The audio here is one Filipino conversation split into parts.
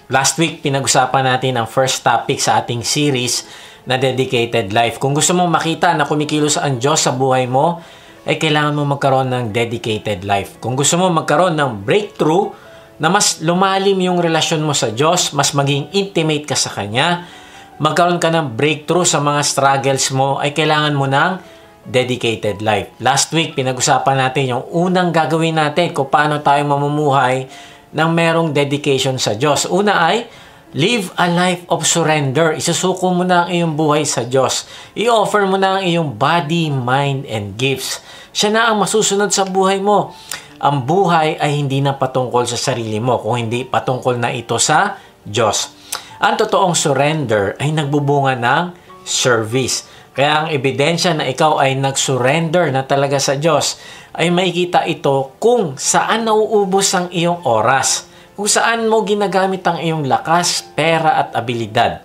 Last week, pinag-usapan natin ang first topic sa ating series na dedicated life. Kung gusto mong makita na kumikilos ang Diyos sa buhay mo, ay kailangan mo magkaroon ng dedicated life. Kung gusto mo magkaroon ng breakthrough na mas lumalim yung relasyon mo sa Diyos, mas maging intimate ka sa Kanya, magkaroon ka ng breakthrough sa mga struggles mo, ay kailangan mo ng dedicated life. Last week, pinag-usapan natin yung unang gagawin natin kung paano tayo mamumuhay ng merong dedication sa Diyos. Una ay, live a life of surrender. Isusuko mo na ang iyong buhay sa Diyos. I-offer mo na ang iyong body, mind, and gifts. Siya na ang masusunod sa buhay mo. Ang buhay ay hindi na patungkol sa sarili mo, kung hindi patungkol na ito sa Diyos. Ang totoong surrender ay nagbubunga ng service. Kaya ang ebidensya na ikaw ay nag-surrender na talaga sa Diyos ay makikita ito kung saan nauubos ang iyong oras, kung saan mo ginagamit ang iyong lakas, pera at abilidad.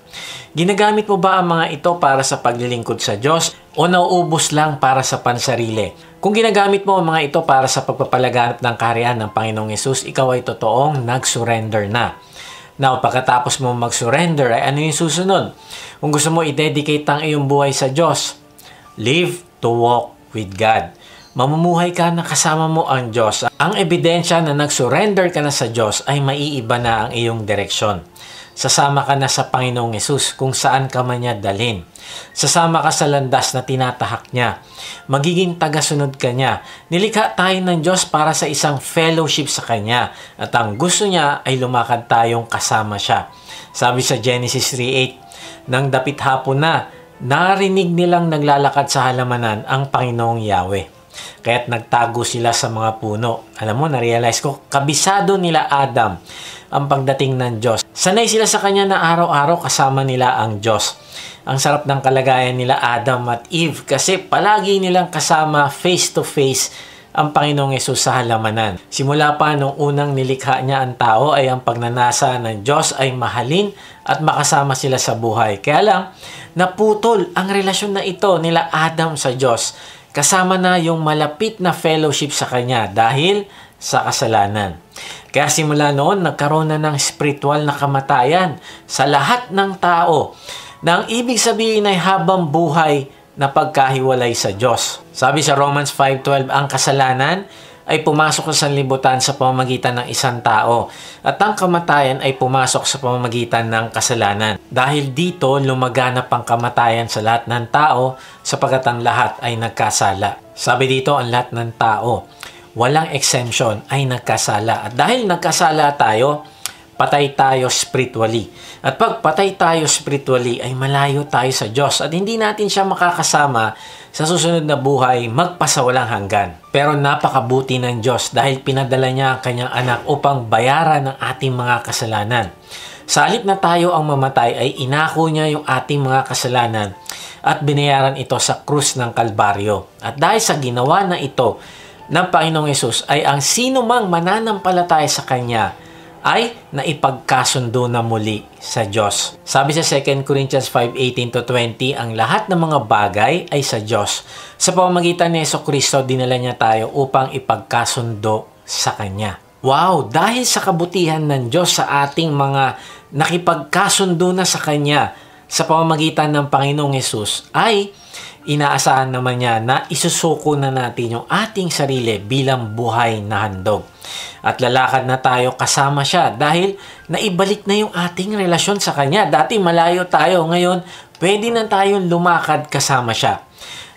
Ginagamit mo ba ang mga ito para sa paglilingkod sa Diyos o nauubos lang para sa pansarili? Kung ginagamit mo ang mga ito para sa pagpapalaganap ng kaharian ng Panginoong Hesus, ikaw ay totoong nag-surrender na. Now, pagkatapos mo mag-surrender, ay ano yung susunod? Kung gusto mo i-dedicate ang iyong buhay sa Diyos, live to walk with God. Mamumuhay ka na kasama mo ang Diyos. Ang ebidensya na nag-surrender ka na sa Diyos ay maiiba na ang iyong direksyon. Sasama ka na sa Panginoong Hesus kung saan ka man niya dalhin. Sasama ka sa landas na tinatahak niya. Magiging tagasunod ka niya. Nilikha tayo ng Diyos para sa isang fellowship sa Kanya. At ang gusto niya ay lumakad tayong kasama siya. Sabi sa Genesis 3:8, nang dapit hapon na, narinig nilang naglalakad sa halamanan ang Panginoong Yahweh. Kaya't nagtago sila sa mga puno. Alam mo, na-realize ko, kabisado nila Adam ang pagdating ng Diyos. Sanay sila sa Kanya na araw-araw kasama nila ang Diyos. Ang sarap ng kalagayan nila Adam at Eve kasi palagi nilang kasama face to face ang Panginoong Hesus sa halamanan. Simula pa nung unang nilikha niya ang tao ay ang pagnanasa ng Diyos ay mahalin at makasama sila sa buhay. Kaya lang, naputol ang relasyon na ito nila Adam sa Diyos. Kasama na yung malapit na fellowship sa Kanya dahil sa kasalanan. Kaya simula noon, nagkaroon na ng spiritual na kamatayan sa lahat ng tao na ang ibig sabihin ay habang buhay na pagkahiwalay sa Diyos. Sabi sa Romans 5:12, ang kasalanan ay pumasok sa sanlibutan sa pamamagitan ng isang tao at ang kamatayan ay pumasok sa pamamagitan ng kasalanan. Dahil dito, lumaganap ang kamatayan sa lahat ng tao sapagkat ang lahat ay nagkasala. Sabi dito, ang lahat ng tao, walang exemption, ay nagkasala. At dahil nagkasala tayo, patay tayo spiritually. At pag patay tayo spiritually, ay malayo tayo sa Diyos at hindi natin siya makakasama sa susunod na buhay magpasawalang hanggan. Pero napakabuti ng Diyos dahil pinadala niya ang kanyang anak upang bayaran ang ating mga kasalanan. Sa halip na tayo ang mamatay ay inako niya yung ating mga kasalanan at binayaran ito sa krus ng Kalbaryo. At dahil sa ginawa na ito ng Panginoong Hesus ay ang sino mang mananampalataya sa Kanya ay naipagkasundo na muli sa Diyos. Sabi sa 2 Corinthians 5:18-20, ang lahat ng mga bagay ay sa Diyos. Sa pamamagitan ni Jesucristo, dinala niya tayo upang ipagkasundo sa Kanya. Wow! Dahil sa kabutihan ng Diyos sa ating mga nakipagkasundo na sa Kanya sa pamamagitan ng Panginoong Hesus, ay inaasahan naman niya na isusuko na natin yung ating sarili bilang buhay na handog. At lalakad na tayo kasama siya dahil naibalik na yung ating relasyon sa Kanya. Dati malayo tayo, ngayon pwede na tayong lumakad kasama siya.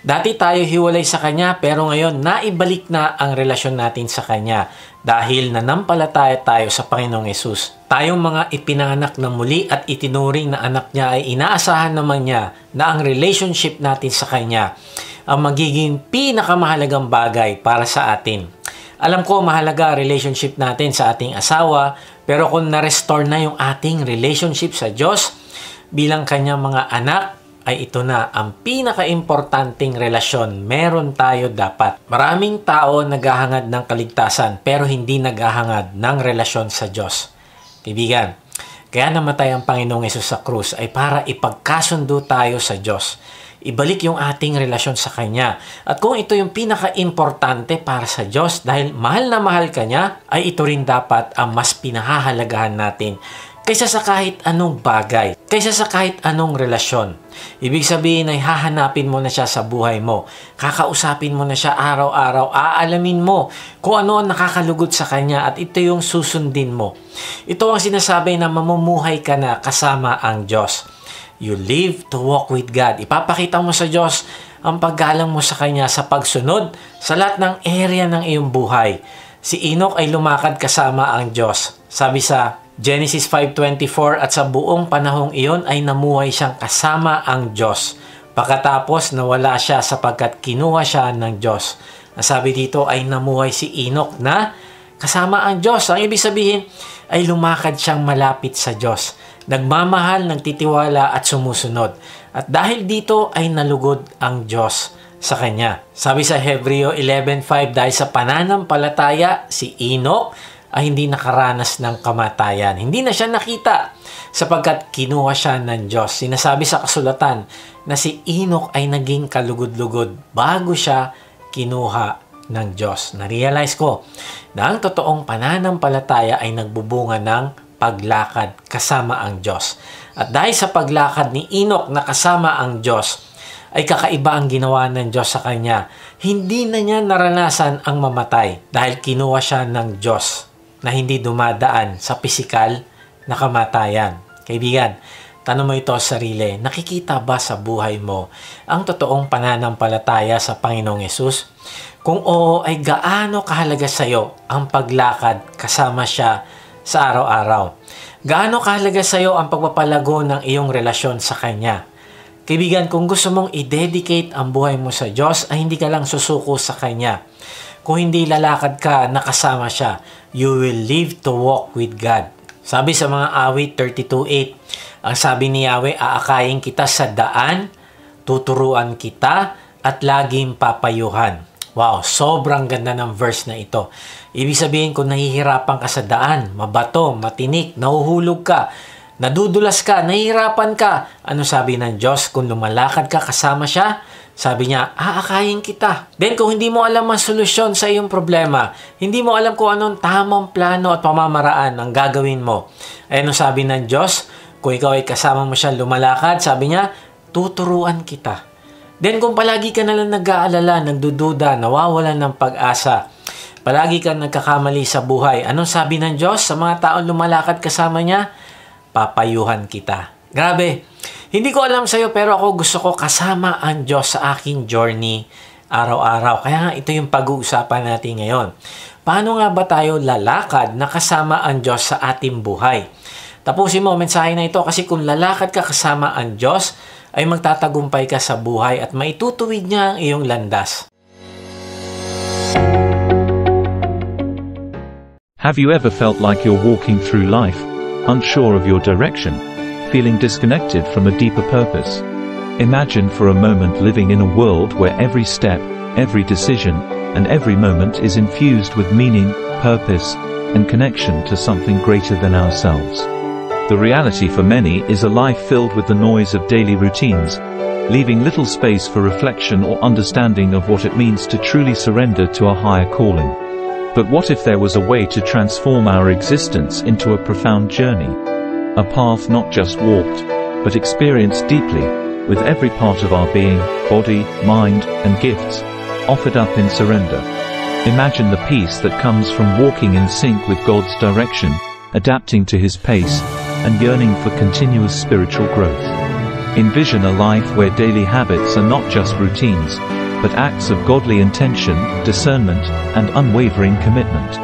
Dati tayo hiwalay sa Kanya pero ngayon naibalik na ang relasyon natin sa Kanya dahil nanampalataya tayo sa Panginoong Hesus. Tayong mga ipinanganak na muli at itinuring na anak niya ay inaasahan naman niya na ang relationship natin sa Kanya ang magiging pinakamahalagang bagay para sa atin. Alam ko mahalaga relationship natin sa ating asawa, pero kung na-restore na yung ating relationship sa Diyos bilang Kanyang mga anak, ay ito na ang pinaka-importanting relasyon meron tayo dapat. Maraming tao naghahangad ng kaligtasan pero hindi naghahangad ng relasyon sa Diyos. Kaibigan, kaya namatay ang Panginoong Hesus sa krus ay para ipagkasundo tayo sa Diyos. Ibalik yung ating relasyon sa Kanya. At kung ito yung pinaka-importante para sa Diyos dahil mahal na mahal ka niya, ay ito rin dapat ang mas pinahahalagahan natin kaysa sa kahit anong bagay, kaysa sa kahit anong relasyon. Ibig sabihin ay hahanapin mo na siya sa buhay mo. Kakausapin mo na siya araw-araw. Aalamin mo kung ano ang nakakalugod sa kanya at ito yung susundin mo. Ito ang sinasabi na mamumuhay ka na kasama ang Diyos. You live to walk with God. Ipapakita mo sa Diyos ang paggalang mo sa Kanya sa pagsunod sa lahat ng area ng iyong buhay. Si Enoch ay lumakad kasama ang Diyos. Sabi sa Genesis 5:24, at sa buong panahong iyon ay namuhay siyang kasama ang Diyos. Pagkatapos nawala siya sapagkat kinuha siya ng Diyos. Sabi dito ay namuhay si Enoch na kasama ang Diyos. Ang ibig sabihin ay lumakad siyang malapit sa Diyos. Nagmamahal, nagtitiwala at sumusunod. At dahil dito ay nalugod ang Diyos sa kanya. Sabi sa Hebreo 11:5, dahil sa pananampalataya, si Enoch ay hindi nakaranas ng kamatayan. Hindi na siya nakita sapagkat kinuha siya ng Diyos. Sinasabi sa kasulatan na si Enoch ay naging kalugod-lugod bago siya kinuha ng Diyos. Na-realize ko na ang totoong pananampalataya ay nagbubunga ng paglakad kasama ang Diyos. At dahil sa paglakad ni Enoch na kasama ang Diyos, ay kakaiba ang ginawa ng Diyos sa kanya. Hindi na niya naranasan ang mamatay dahil kinuha siya ng Diyos na hindi dumadaan sa pisikal na kamatayan. Kaibigan, tanong mo ito sa sarili, nakikita ba sa buhay mo ang totoong pananampalataya sa Panginoong Yesus? Kung oo, ay gaano kahalaga sa iyo ang paglakad kasama siya sa araw-araw? Gaano kahalaga sa iyo ang pagpapalago ng iyong relasyon sa Kanya? Kaibigan, kung gusto mong i-dedicate ang buhay mo sa Diyos, ay hindi ka lang susuko sa Kanya. Kung hindi lalakad ka, nakasama siya, you will live to walk with God. Sabi sa mga awit 32:8, ang sabi ni Yahweh, aakayin kita sa daan, tuturuan kita, at laging papayuhan. Wow, sobrang ganda ng verse na ito. Ibig sabihin, kung nahihirapan ka sa daan, mabato, matinik, nahuhulog ka, nadudulas ka, nahihirapan ka, ano sabi ng Diyos? Kung lumalakad ka kasama siya, sabi niya, aakayin kita. Then kung hindi mo alam ang solusyon sa iyong problema, hindi mo alam kung anong tamang plano at pamamaraan ang gagawin mo, ay ano sabi ng Diyos? Kung ikaw ay kasama mo siya lumalakad, sabi niya, tuturuan kita. Then kung palagi ka nalang nag-aalala, nagdududa, nawawalan ng pag-asa, palagi ka nagkakamali sa buhay, anong sabi ng Diyos sa mga taong lumalakad kasama niya? Papayuhan kita. Grabe, hindi ko alam sa'yo pero ako gusto ko kasama ang Diyos sa aking journey araw-araw. Kaya nga ito yung pag-uusapan natin ngayon. Paano nga ba tayo lalakad na kasama ang Diyos sa ating buhay? Tapusin mo ang mensahe na ito kasi kung lalakad ka kasama ang Diyos, ay magtatagumpay ka sa buhay at maitutuwid niya ang iyong landas. Have you ever felt like you're walking through life, unsure of your direction, feeling disconnected from a deeper purpose? Imagine for a moment living in a world where every step, every decision, and every moment is infused with meaning, purpose, and connection to something greater than ourselves. The reality for many is a life filled with the noise of daily routines, leaving little space for reflection or understanding of what it means to truly surrender to a higher calling. But what if there was a way to transform our existence into a profound journey? A path not just walked, but experienced deeply, with every part of our being, body, mind, and gifts, offered up in surrender. Imagine the peace that comes from walking in sync with God's direction, adapting to His pace, and yearning for continuous spiritual growth. Envision a life where daily habits are not just routines, but acts of godly intention, discernment, and unwavering commitment.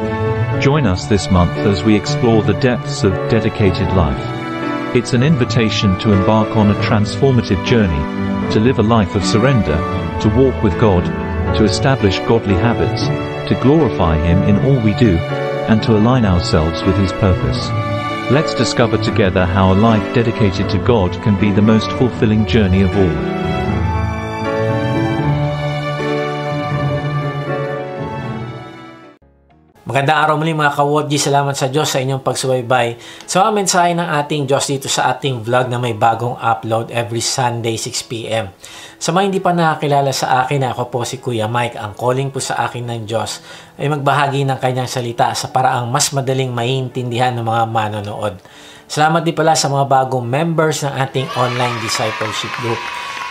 Join us this month as we explore the depths of dedicated life. It's an invitation to embark on a transformative journey, to live a life of surrender, to walk with God, to establish godly habits, to glorify Him in all we do, and to align ourselves with His purpose. Let's discover together how a life dedicated to God can be the most fulfilling journey of all. Magandang araw muli mga ka-Wodji. Salamat sa Diyos sa inyong pagsubaybay sa mga mensahe ng ating Diyos dito sa ating vlog na may bagong upload every Sunday 6 p.m. Sa mga hindi pa nakakilala sa akin, ako po si Kuya Mike. Ang calling po sa akin ng Diyos ay magbahagi ng kanyang salita sa paraang mas madaling maintindihan ng mga manonood. Salamat din pala sa mga bagong members ng ating online discipleship group.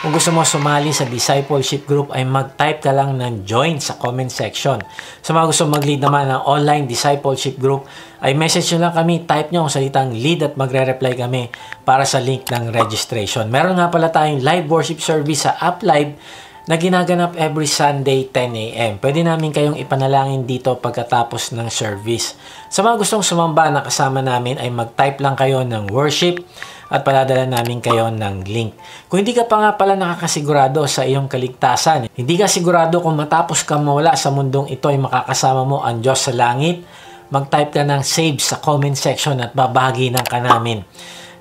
Kung gusto mo sumali sa discipleship group ay mag-type ka lang ng join sa comment section. Sa mga gusto mag-lead naman ng online discipleship group ay message nyo lang kami, type nyo ang salitang lead at magre-reply kami para sa link ng registration. Meron nga pala tayong live worship service sa App Live na ginaganap every Sunday 10 a.m. Pwede namin kayong ipanalangin dito pagkatapos ng service. Sa mga gustong sumamba na kasama namin ay mag-type lang kayo ng worship at paladala namin kayo ng link. Kung hindi ka pa nga pala nakakasigurado sa iyong kaligtasan, hindi ka sigurado kung matapos ka mawala sa mundong ito ay makakasama mo ang Diyos sa langit, mag-type ka ng save sa comment section at babahagi ng ka namin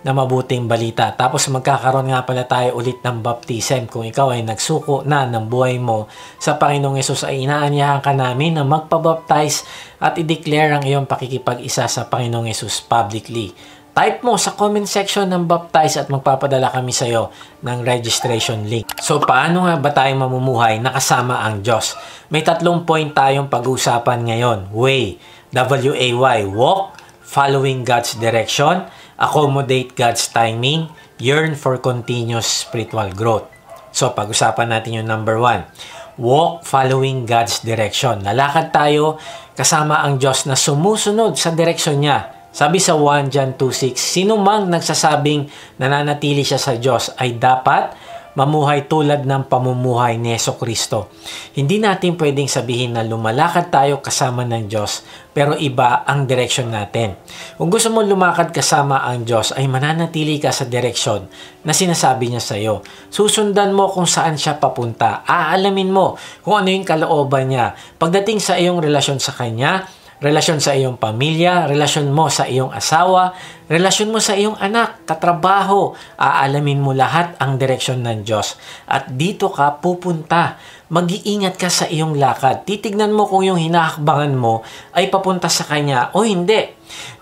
na mabuting balita. Tapos magkakaroon nga pala tayo ulit ng baptism. Kung ikaw ay nagsuko na ng buhay mo sa Panginoong Hesus ay inaanyahan ka namin na magpabaptize at i-declare ang iyong pakikipag-isa sa Panginoong Hesus publicly. Type mo sa comment section ng baptize at magpapadala kami sa iyo ng registration link. So, paano nga ba tayo mamumuhay na kasama ang Diyos? May 3 point tayong pag-usapan ngayon. Way, W-A-Y, walk, following God's direction, accommodate God's timing, yearn for continuous spiritual growth. So, pag-usapan natin yung number 1. Walk following God's direction. Lalakad tayo kasama ang Diyos na sumusunod sa direksyon niya. Sabi sa 1 John 2:6, sino mang nagsasabing nananatili siya sa Diyos ay dapat mamuhay tulad ng pamumuhay ni Jesucristo. Hindi natin pwedeng sabihin na lumalakad tayo kasama ng Diyos pero iba ang direksyon natin. Kung gusto mo lumakad kasama ang Diyos ay mananatili ka sa direksyon na sinasabi niya sa iyo. Susundan mo kung saan siya papunta. Aalamin mo kung ano yung kalooban niya. Pagdating sa iyong relasyon sa Kanya, relasyon sa iyong pamilya, relasyon mo sa iyong asawa, relasyon mo sa iyong anak, katrabaho, aalamin mo lahat ang direksyon ng Diyos. At dito ka pupunta. Mag-iingat ka sa iyong lakad. Titignan mo kung yung hinahakbangan mo ay papunta sa Kanya o hindi.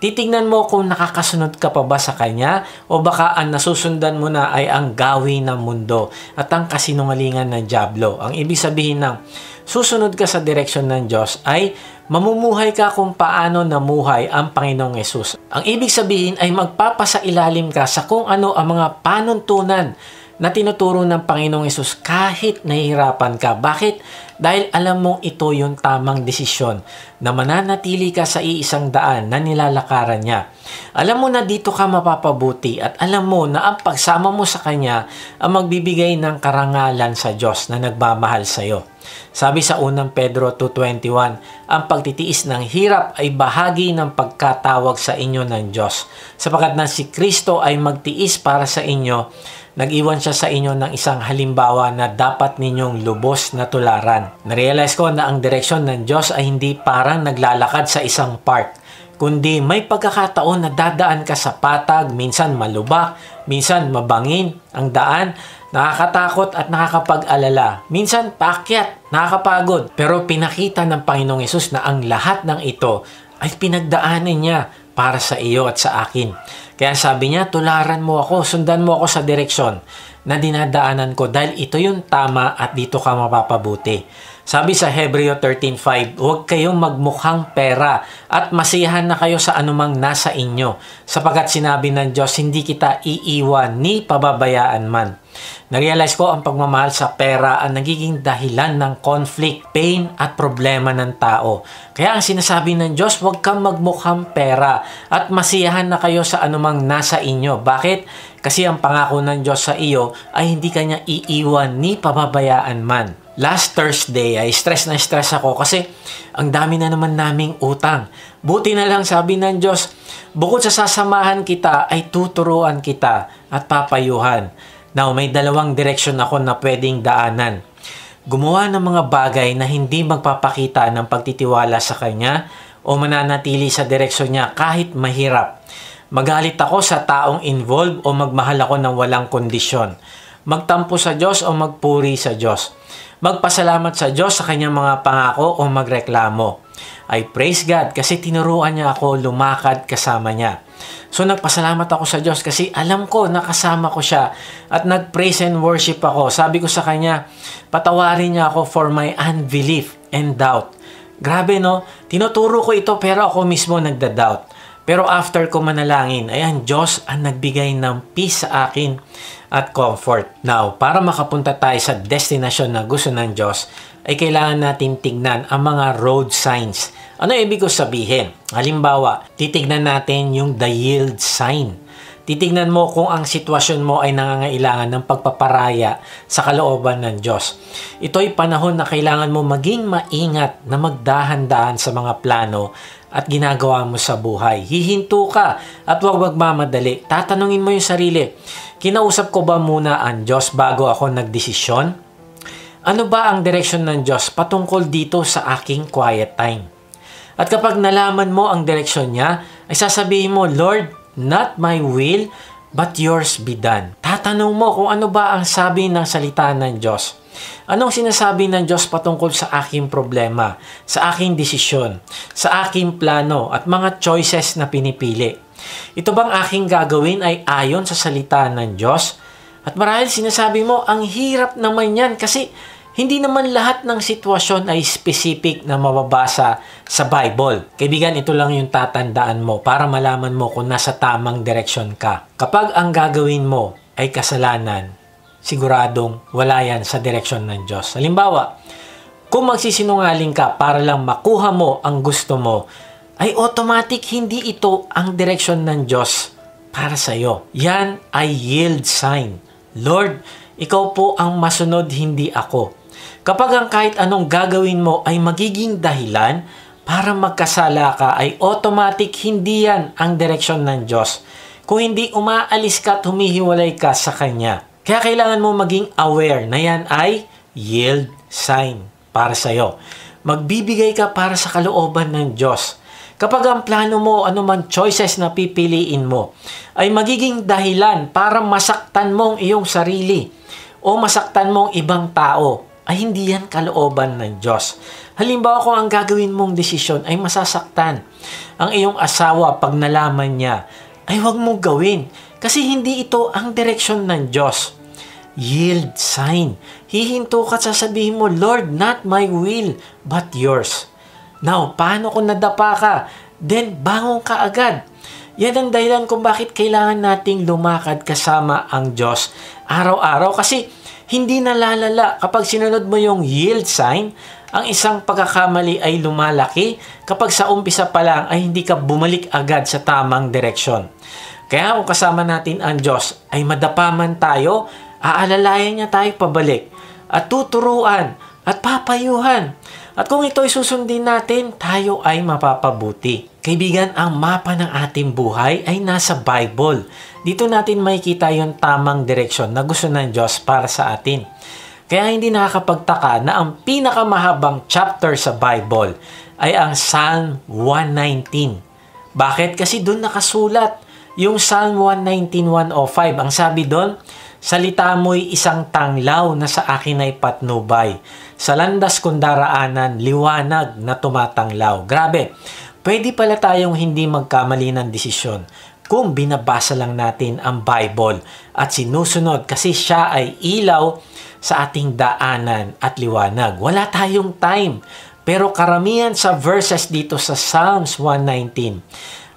Titignan mo kung nakakasunod ka pa ba sa Kanya o baka ang nasusundan mo na ay ang gawi ng mundo at ang kasinungalingan ng dyablo. Ang ibig sabihin ng susunod ka sa direksyon ng Diyos ay mamumuhay ka kung paano namuhay ang Panginoong Hesus. Ang ibig sabihin ay magpapasailalim ka sa kung ano ang mga panuntunan na tinuturo ng Panginoong Hesus kahit nahihirapan ka. Bakit? Dahil alam mong ito yung tamang desisyon na mananatili ka sa iisang daan na nilalakaran niya. Alam mo na dito ka mapapabuti at alam mo na ang pagsama mo sa Kanya ang magbibigay ng karangalan sa Diyos na nagmamahal sa iyo. Sabi sa 1 Pedro 2:21, ang pagtitiis ng hirap ay bahagi ng pagkatawag sa inyo ng Diyos. Sapagkat na si Kristo ay magtiis para sa inyo, nag-iwan siya sa inyo ng isang halimbawa na dapat ninyong lubos na tularan. Narealize ko na ang direksyon ng Diyos ay hindi parang naglalakad sa isang park, kundi may pagkakataon na dadaan ka sa patag, minsan malubak, minsan mabangin ang daan, nakakatakot at nakakapag-alala. Minsan paakyat, nakakapagod. Pero pinakita ng Panginoong Hesus na ang lahat ng ito ay pinagdaanan niya para sa iyo at sa akin. Kaya sabi niya, tularan mo ako, sundan mo ako sa direksyon na dinadaanan ko dahil ito yung tama at dito ka mapapabuti. Sabi sa Hebreo 13:5, huwag kayong magmukhang pera at masiyahan na kayo sa anumang nasa inyo, sapagkat sinabi ng Diyos, hindi kita iiwan ni pababayaan man. Narealize ko ang pagmamahal sa pera ang nagiging dahilan ng conflict, pain at problema ng tao. Kaya ang sinasabi ng Diyos, huwag kang magmukhang pera at masiyahan na kayo sa anumang nasa inyo. Bakit? Kasi ang pangako ng Diyos sa iyo ay hindi kanya iiwan ni pababayaan man. Last Thursday ay stress na stress ako kasi ang dami na naman naming utang. Buti na lang sabi ng Diyos, bukod sa sasamahan kita ay tuturuan kita at papayuhan. Now, may 2 direksyon ako na pwedeng daanan. Gumawa ng mga bagay na hindi magpapakita ng pagtitiwala sa Kanya o mananatili sa direksyon niya kahit mahirap. Magalit ako sa taong involved o magmahal ako ng walang kondisyon. Magtampo sa Diyos o magpuri sa Diyos. Magpasalamat sa Diyos sa Kanyang mga pangako o magreklamo. I praise God kasi tinuruan niya ako lumakad kasama niya. So nagpasalamat ako sa Diyos kasi alam ko nakasama ko siya at nag-praise and worship ako. Sabi ko sa Kanya, patawarin niya ako for my unbelief and doubt. Grabe no, tinuturo ko ito pero ako mismo nagda-doubt. Pero after ko manalangin, ay ang Diyos ang nagbigay ng peace sa akin at comfort. Now, para makapunta tayo sa destination na gusto ng Diyos, ay kailangan natin tignan ang mga road signs. Ano ibig ko sabihin? Halimbawa, titignan natin yung the yield sign. Titignan mo kung ang sitwasyon mo ay nangangailangan ng pagpaparaya sa kalooban ng Diyos. Ito ay panahon na kailangan mo maging maingat na magdahan-dahan sa mga plano at ginagawa mo sa buhay. Hihinto ka at huwag magmamadali. Tatanungin mo yung sarili, kinausap ko ba muna ang Diyos bago ako nagdesisyon? Ano ba ang direksyon ng Diyos patungkol dito sa aking quiet time? At kapag nalaman mo ang direksyon niya, ay sasabihin mo, Lord, not my will, but yours be done. Tatanong mo kung ano ba ang sabi ng salita ng Diyos. Anong sinasabi ng Diyos patungkol sa aking problema, sa aking desisyon, sa aking plano at mga choices na pinipili? Ito bang aking gagawin ay ayon sa salita ng Diyos? At marahil sinasabi mo, ang hirap naman yan kasi hindi naman lahat ng sitwasyon ay specific na mababasa sa Bible. Kaibigan, ito lang yung tatandaan mo para malaman mo kung nasa tamang direksyon ka. Kapag ang gagawin mo ay kasalanan, siguradong wala yan sa direksyon ng Diyos. Halimbawa, kung magsisinungaling ka para lang makuha mo ang gusto mo, ay automatic hindi ito ang direksyon ng Diyos para sa iyo. Yan ay yield sign. Lord, ikaw po ang masunod, hindi ako. Kapag ang kahit anong gagawin mo ay magiging dahilan para magkasala ka, ay automatic hindi yan ang direksyon ng Diyos. Kung hindi umaalis ka at humihiwalay ka sa Kanya. Kaya kailangan mo maging aware na yan ay yield sign para sa iyo. Magbibigay ka para sa kalooban ng Diyos. Kapag ang plano mo, anuman choices na pipiliin mo, ay magiging dahilan para masaktan mo ang iyong sarili o masaktan mo ang ibang tao, ay hindi yan kalooban ng Diyos. Halimbawa kung ang gagawin mong desisyon ay masasaktan ang iyong asawa pag nalaman niya, ay huwag mong gawin kasi hindi ito ang direksyon ng Diyos. Yield sign. Hihinto ka at sasabihin mo, Lord, not my will, but yours. Now, paano kung nadapa ka? Then, bangon ka agad. Yan ang dahilan kung bakit kailangan nating lumakad kasama ang Diyos araw-araw kasi hindi nalalala kapag sinunod mo yung yield sign, ang isang pagkakamali ay lumalaki kapag sa umpisa pa lang ay hindi ka bumalik agad sa tamang direksyon. Kaya kung kasama natin ang Diyos ay madapa man tayo, aalalayan niya tayo pabalik at tuturuan at papayuhan. At kung ito ay susundin natin, tayo ay mapapabuti. Kaibigan, ang mapa ng ating buhay ay nasa Bible. Dito natin makikita yung tamang direksyon na gusto ng Diyos para sa atin. Kaya hindi nakakapagtaka na ang pinakamahabang chapter sa Bible ay ang Psalm 119. Bakit? Kasi doon nakasulat yung Psalm 119:105. Ang sabi doon, salita mo'y isang tanglaw na sa akin ay patnubay. Sa landas kong daraanan, liwanag na tumatanglaw. Grabe, pwede pala tayong hindi magkamali ng desisyon kung binabasa lang natin ang Bible at sinusunod kasi siya ay ilaw sa ating daanan at liwanag. Wala tayong time. Pero karamihan sa verses dito sa Psalms 119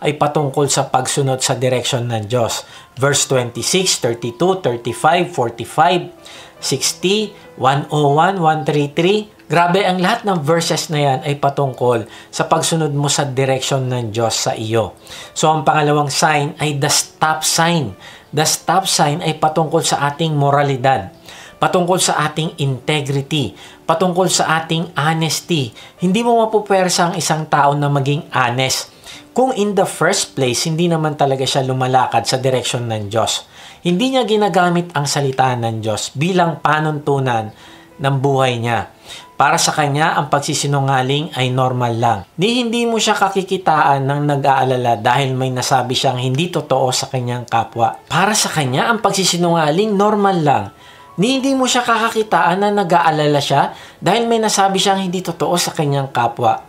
ay patungkol sa pagsunod sa direksyon ng Diyos. Verse 26, 32, 35, 45, 60, 101, 133. Grabe, ang lahat ng verses na yan ay patungkol sa pagsunod mo sa direksyon ng Diyos sa iyo. So, ang pangalawang sign ay the stop sign. The stop sign ay patungkol sa ating moralidad, patungkol sa ating integrity, patungkol sa ating honesty. Hindi mo mapupwersa ang isang tao na maging honest kung in the first place, hindi naman talaga siya lumalakad sa direksyon ng Diyos. Hindi niya ginagamit ang salita ng Diyos bilang panuntunan ng buhay niya. Para sa kanya, ang pagsisinungaling ay normal lang. Hindi mo siya kakikitaan ng nag-aalala dahil may nasabi siyang hindi totoo sa kanyang kapwa. Para sa kanya, ang pagsisinungaling normal lang. Hindi mo siya kakakitaan na nag-aalala siya dahil may nasabi siyang hindi totoo sa kanyang kapwa.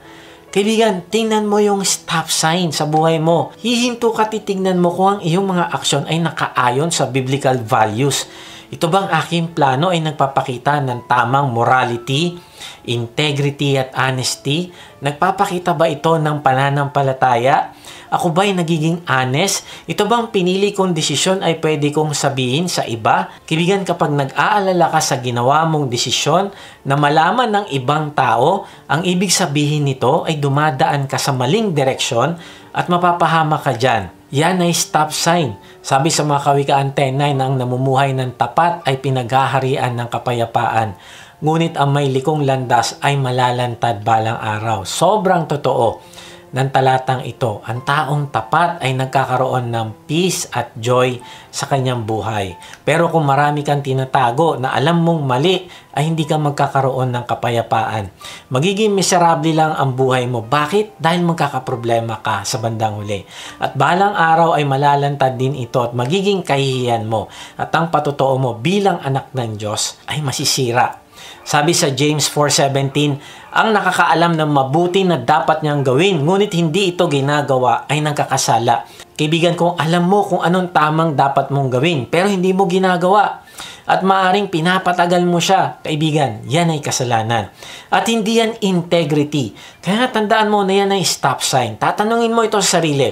Kaibigan, tingnan mo yung stop sign sa buhay mo. Hihinto ka, titignan mo kung ang iyong mga aksyon ay nakaayon sa biblical values. Ito bang aking plano ay nagpapakita ng tamang morality, integrity at honesty? Nagpapakita ba ito ng pananampalataya Ako ba'y nagiging honest? Ito bang pinili kong desisyon ay pwede kong sabihin sa iba? Kaibigan, kapag nag-aalala ka sa ginawa mong desisyon na malaman ng ibang tao, ang ibig sabihin nito ay dumadaan ka sa maling direksyon at mapapahama ka dyan. Yan ay stop sign. Sabi sa mga Kawikaan 10:9, ang namumuhay ng tapat ay pinaghaharian ng kapayapaan. Ngunit ang may likong landas ay malalantad balang araw. Sobrang totoo ng talatang ito. Ang taong tapat ay nagkakaroon ng peace at joy sa kanyang buhay. Pero kung marami kang tinatago na alam mong mali, ay hindi ka magkakaroon ng kapayapaan. Magiging miserable lang ang buhay mo. Bakit? Dahil magkakaproblema ka sa bandang huli. At balang araw ay malalantad din ito at magiging kahihiyan mo. At ang patotoo mo bilang anak ng Diyos ay masisira. Sabi sa James 4:17, ang nakakaalam ng mabuti na dapat niyang gawin, ngunit hindi ito ginagawa, ay nagkakasala. Kaibigan, kung alam mo kung anong tamang dapat mong gawin, pero hindi mo ginagawa, at maaring pinapatagal mo siya, kaibigan, yan ay kasalanan. At hindi yan integrity. Kaya tandaan mo na yan ay stop sign. Tatanungin mo ito sa sarili,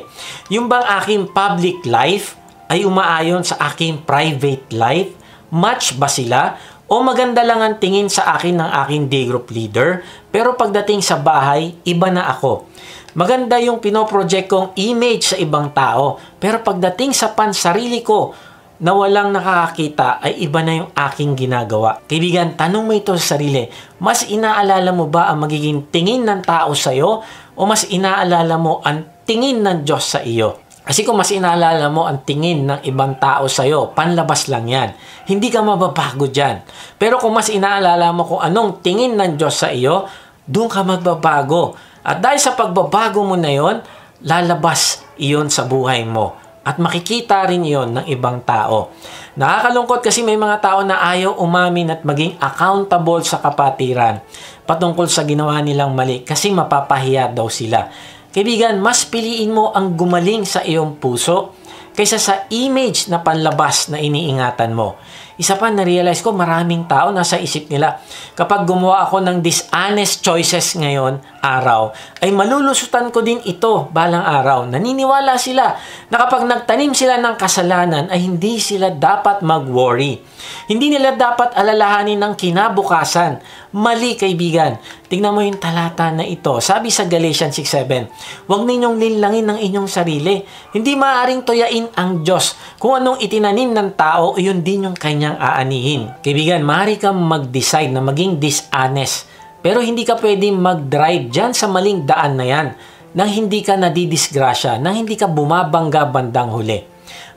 yung bang aking public life ay umaayon sa aking private life? Match ba sila? O maganda lang ang tingin sa akin ng aking day group leader, pero pagdating sa bahay, iba na ako. Maganda yung pinoproject kong image sa ibang tao, pero pagdating sa pansarili ko na walang nakakakita, ay iba na yung aking ginagawa. Kaibigan, tanong mo ito sa sarili, mas inaalala mo ba ang magiging tingin ng tao sa iyo, o mas inaalala mo ang tingin ng Diyos sa iyo? Kasi kung mas inaalala mo ang tingin ng ibang tao sa'yo, panlabas lang yan. Hindi ka mababago dyan. Pero kung mas inaalala mo kung anong tingin ng Diyos sa iyo, doon ka magbabago. At dahil sa pagbabago mo na yon, lalabas iyon sa buhay mo. At makikita rin iyon ng ibang tao. Nakakalungkot kasi may mga tao na ayaw umamin at maging accountable sa kapatiran patungkol sa ginawa nilang mali kasi mapapahiya daw sila. Kaibigan, mas piliin mo ang gumaling sa iyong puso kaysa sa image na panlabas na iniingatan mo. Isa pa, na-realize ko maraming tao nasa isip nila, kapag gumawa ako ng dishonest choices ngayon, araw, ay malulusutan ko din ito balang araw. Naniniwala sila na kapag nagtanim sila ng kasalanan ay hindi sila dapat mag-worry. Hindi nila dapat alalahanin ng kinabukasan. Mali, kaibigan. Tingnan mo yung talata na ito. Sabi sa Galatians 6:7, huwag ninyong linlangin ng inyong sarili. Hindi maaaring tuyain ang Diyos. Kung anong itinanim ng tao, yun din yung kanyang aanihin. Kaibigan, maaari kang mag-decide na maging dishonest. Pero hindi ka pwedeng mag-drive dyan sa maling daan na yan nang hindi ka nadidisgrasya, nang hindi ka bumabangga bandang huli.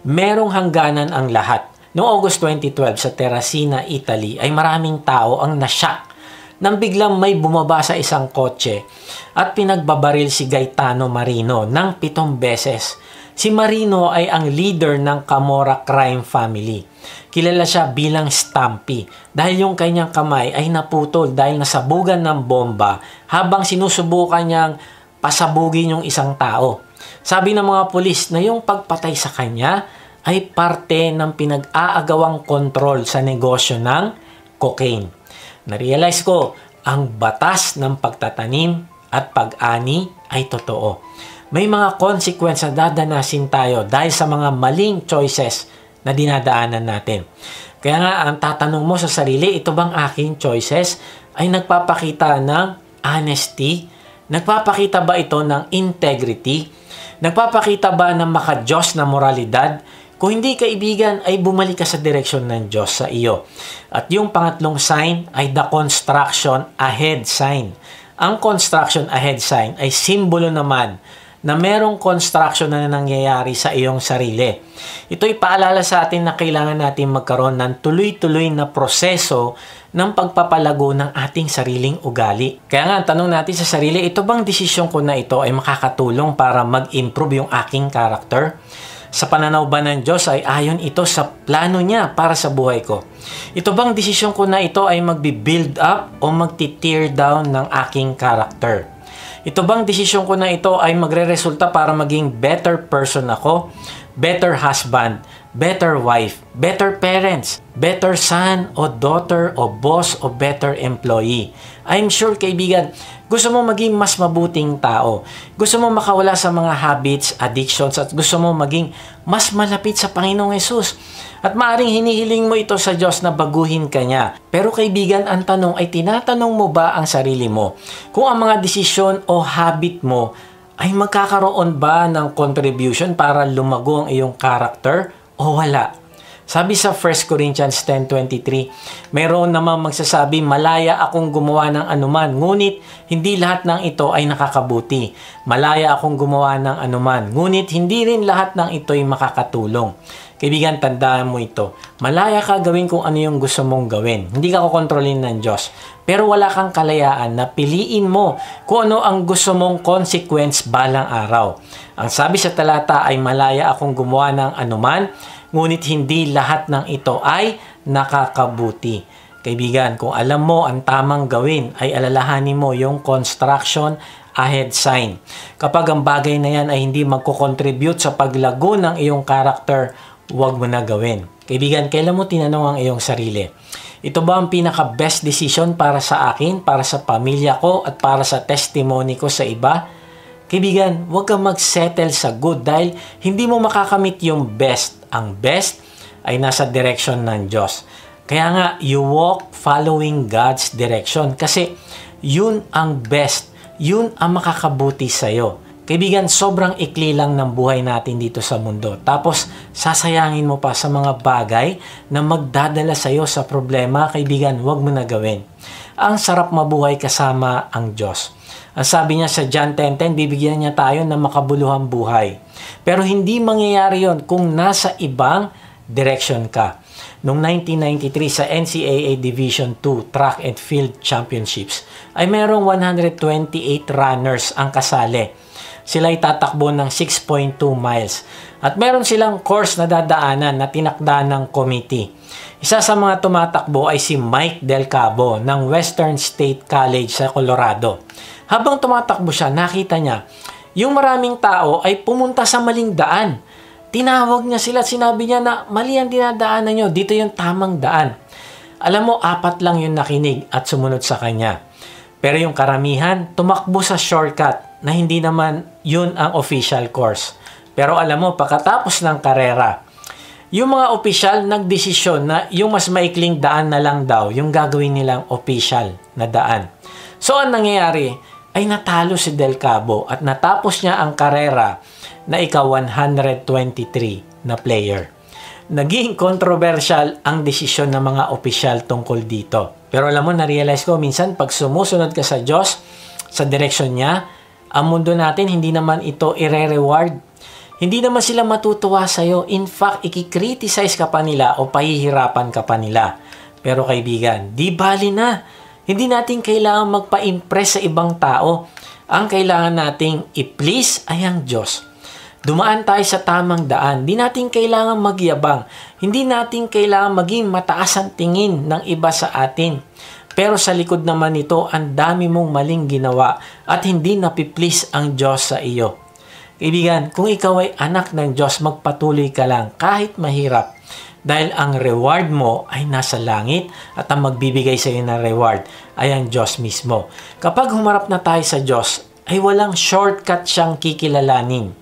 Merong hangganan ang lahat. Noong August 2012 sa Terracina, Italy, ay maraming tao ang nasyak nang biglang may bumaba sa isang kotse at pinagbabaril si Gaetano Marino ng 7 beses. Si Marino ay ang leader ng Camorra crime family. Kilala siya bilang Stampy dahil yung kanyang kamay ay naputol dahil nasabugan ng bomba habang sinusubukan niyang pasabugin yung isang tao. Sabi ng mga pulis na yung pagpatay sa kanya ay parte ng pinag-aagawang kontrol sa negosyo ng cocaine. Na-realize ko, ang batas ng pagtatanim at pag-ani ay totoo. May mga consequence na dadanasin tayo dahil sa mga maling choices na dinadaanan natin. Kaya nga, ang tatanong mo sa sarili, ito bang aking choices ay nagpapakita ng honesty? Nagpapakita ba ito ng integrity? Nagpapakita ba ng maka-Diyos na moralidad? Kung hindi, kaibigan, ay bumalik ka sa direksyon ng Diyos sa iyo. At yung pangatlong sign ay the construction ahead sign. Ang construction ahead sign ay simbolo naman na merong construction na nangyayari sa iyong sarili. Ito'y paalala sa atin na kailangan natin magkaroon ng tuloy-tuloy na proseso ng pagpapalago ng ating sariling ugali. Kaya nga, tanong natin sa sarili, ito bang desisyon ko na ito ay makakatulong para mag-improve yung aking character? Sa pananaw ba ng Diyos ay ayon ito sa plano niya para sa buhay ko? Ito bang desisyon ko na ito ay magbi-build up o magti-tear down ng aking character? Ito bang desisyon ko na ito ay magre-resulta para maging better person ako, better husband, better wife, better parents, better son o daughter o boss o better employee. I'm sure, kaibigan, gusto mo maging mas mabuting tao. Gusto mo makawala sa mga habits, addictions, at gusto mo maging mas malapit sa Panginoong Hesus. At maaring hinihiling mo ito sa Diyos na baguhin ka niya. Pero kaibigan, ang tanong ay tinatanong mo ba ang sarili mo kung ang mga desisyon o habit mo ay magkakaroon ba ng contribution para lumago ang iyong character o wala? Sabi sa 1 Corinthians 10:23, mayroon namang magsasabi, malaya akong gumawa ng anuman, ngunit hindi lahat ng ito ay nakakabuti. Malaya akong gumawa ng anuman, ngunit hindi rin lahat ng ito ay makakatulong. Kaibigan, tandaan mo ito. Malaya ka gawin kung ano yung gusto mong gawin. Hindi ka kukontrolin ng Diyos. Pero wala kang kalayaan na piliin mo kung ano ang gusto mong consequence balang araw. Ang sabi sa talata ay malaya akong gumawa ng anuman, ngunit hindi lahat ng ito ay nakakabuti. Kaibigan, kung alam mo ang tamang gawin, ay alalahanin mo yung construction ahead sign. Kapag ang bagay na yan ay hindi magko-contribute sa paglago ng iyong character, huwag mo na gawin. Kaibigan, kailan mo tinanong ang iyong sarili? Ito ba ang pinaka-best decision para sa akin, para sa pamilya ko, at para sa testimony ko sa iba? Kaibigan, huwag kang mag-settle sa good dahil hindi mo makakamit yung best. Ang best ay nasa direction ng Diyos. Kaya nga, you walk following God's direction kasi yun ang best. Yun ang makakabuti sa'yo. Kaibigan, sobrang ikli lang ng buhay natin dito sa mundo. Tapos, sasayangin mo pa sa mga bagay na magdadala sa'yo sa problema. Kaibigan, huwag mo na gawin. Ang sarap mabuhay kasama ang Diyos. Ang sabi niya sa John 10:10, bibigyan niya tayo ng makabuluhang buhay. Pero hindi mangyayari yon kung nasa ibang direction ka. Noong 1993 sa NCAA Division II Track and Field Championships ay mayroong 128 runners ang kasali. Sila ay tatakbo ng 6.2 miles. At meron silang course na dadaanan na tinakda ng committee. Isa sa mga tumatakbo ay si Mike Del Cabo ng Western State College sa Colorado. Habang tumatakbo siya, nakita niya, yung maraming tao ay pumunta sa maling daan. Tinawag niya sila at sinabi niya na mali ang dinadaanan nyo, dito yung tamang daan. Alam mo, 4 lang yung nakinig at sumunod sa kanya. Pero yung karamihan, tumakbo sa shortcut na hindi naman yun ang official course. Pero alam mo, pagkatapos ng karera, yung mga official nagdesisyon na yung mas maikling daan na lang daw yung gagawin nilang official na daan. So, ang nangyayari ay natalo si Del Cabo at natapos niya ang karera na ika-123 na player. Naging controversial ang desisyon ng mga opisyal tungkol dito. Pero alam mo, na-realize ko, minsan pag sumusunod ka sa Diyos, sa direksyon niya, ang mundo natin, hindi naman ito ire-reward. Hindi naman sila matutuwa sa'yo. In fact, iki-criticize ka pa nila o pahihirapan ka pa nila. Pero kaibigan, di bali na. Hindi natin kailangan magpa-impress sa ibang tao. Ang kailangan nating i-please ay ang Diyos. Dumaan tayo sa tamang daan. Hindi natin kailangan magyabang. Hindi natin kailangan maging mataas ang tingin ng iba sa atin. Pero sa likod naman nito, ang dami mong maling ginawa at hindi napiplease ang Diyos sa iyo. Kaibigan, kung ikaw ay anak ng Diyos, magpatuloy ka lang kahit mahirap. Dahil ang reward mo ay nasa langit at ang magbibigay sa iyo ng reward ay ang Diyos mismo. Kapag humarap na tayo sa Diyos, ay walang shortcut siyang kikilalanin.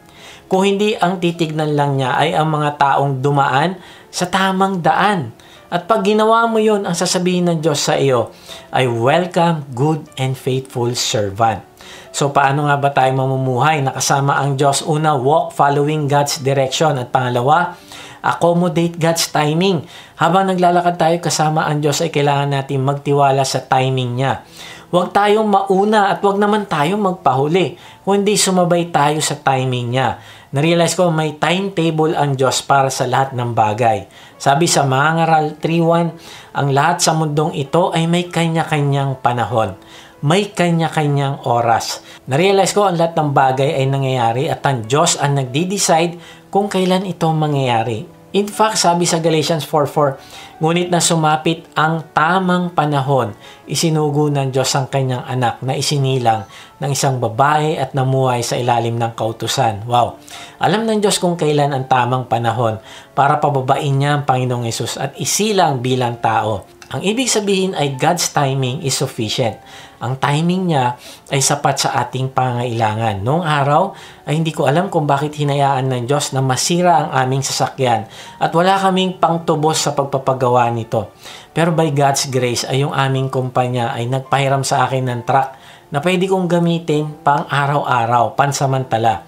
Kung hindi, ang titignan lang niya ay ang mga taong dumaan sa tamang daan. At pag ginawa mo yun, ang sasabihin ng Diyos sa iyo ay, welcome, good and faithful servant. So, paano nga ba tayo mamumuhay? Nakasama ang Diyos. Una, walk following God's direction. At pangalawa, accommodate God's timing. Habang naglalakad tayo kasama ang Diyos, ay kailangan natin magtiwala sa timing niya. Huwag tayong mauna at huwag naman tayong magpahuli. Kundi sumabay tayo sa timing niya. Narealize ko may timetable ang Diyos para sa lahat ng bagay. Sabi sa Mangaral 3:1, ang lahat sa mundong ito ay may kanya-kanyang panahon. May kanya-kanyang oras. Narealize ko ang lahat ng bagay ay nangyayari at ang Diyos ang nagdi-decide kung kailan ito mangyayari. In fact, sabi sa Galatians 4:4, ngunit na sumapit ang tamang panahon, isinugo ng Diyos ang kanyang anak na isinilang ng isang babae at namuhay sa ilalim ng kautusan. Wow! Alam ng Diyos kung kailan ang tamang panahon para pababain niya ang Panginoong Hesus at isilang bilang tao. Ang ibig sabihin ay God's timing is sufficient. Ang timing niya ay sapat sa ating pangailangan. Noong araw ay hindi ko alam kung bakit hinayaan ng Diyos na masira ang aming sasakyan at wala kaming pangtubos sa pagpapagawa nito. Pero by God's grace ay yung aming kumpanya ay nagpahiram sa akin ng truck na pwede kong gamitin pang araw-araw, pansamantala.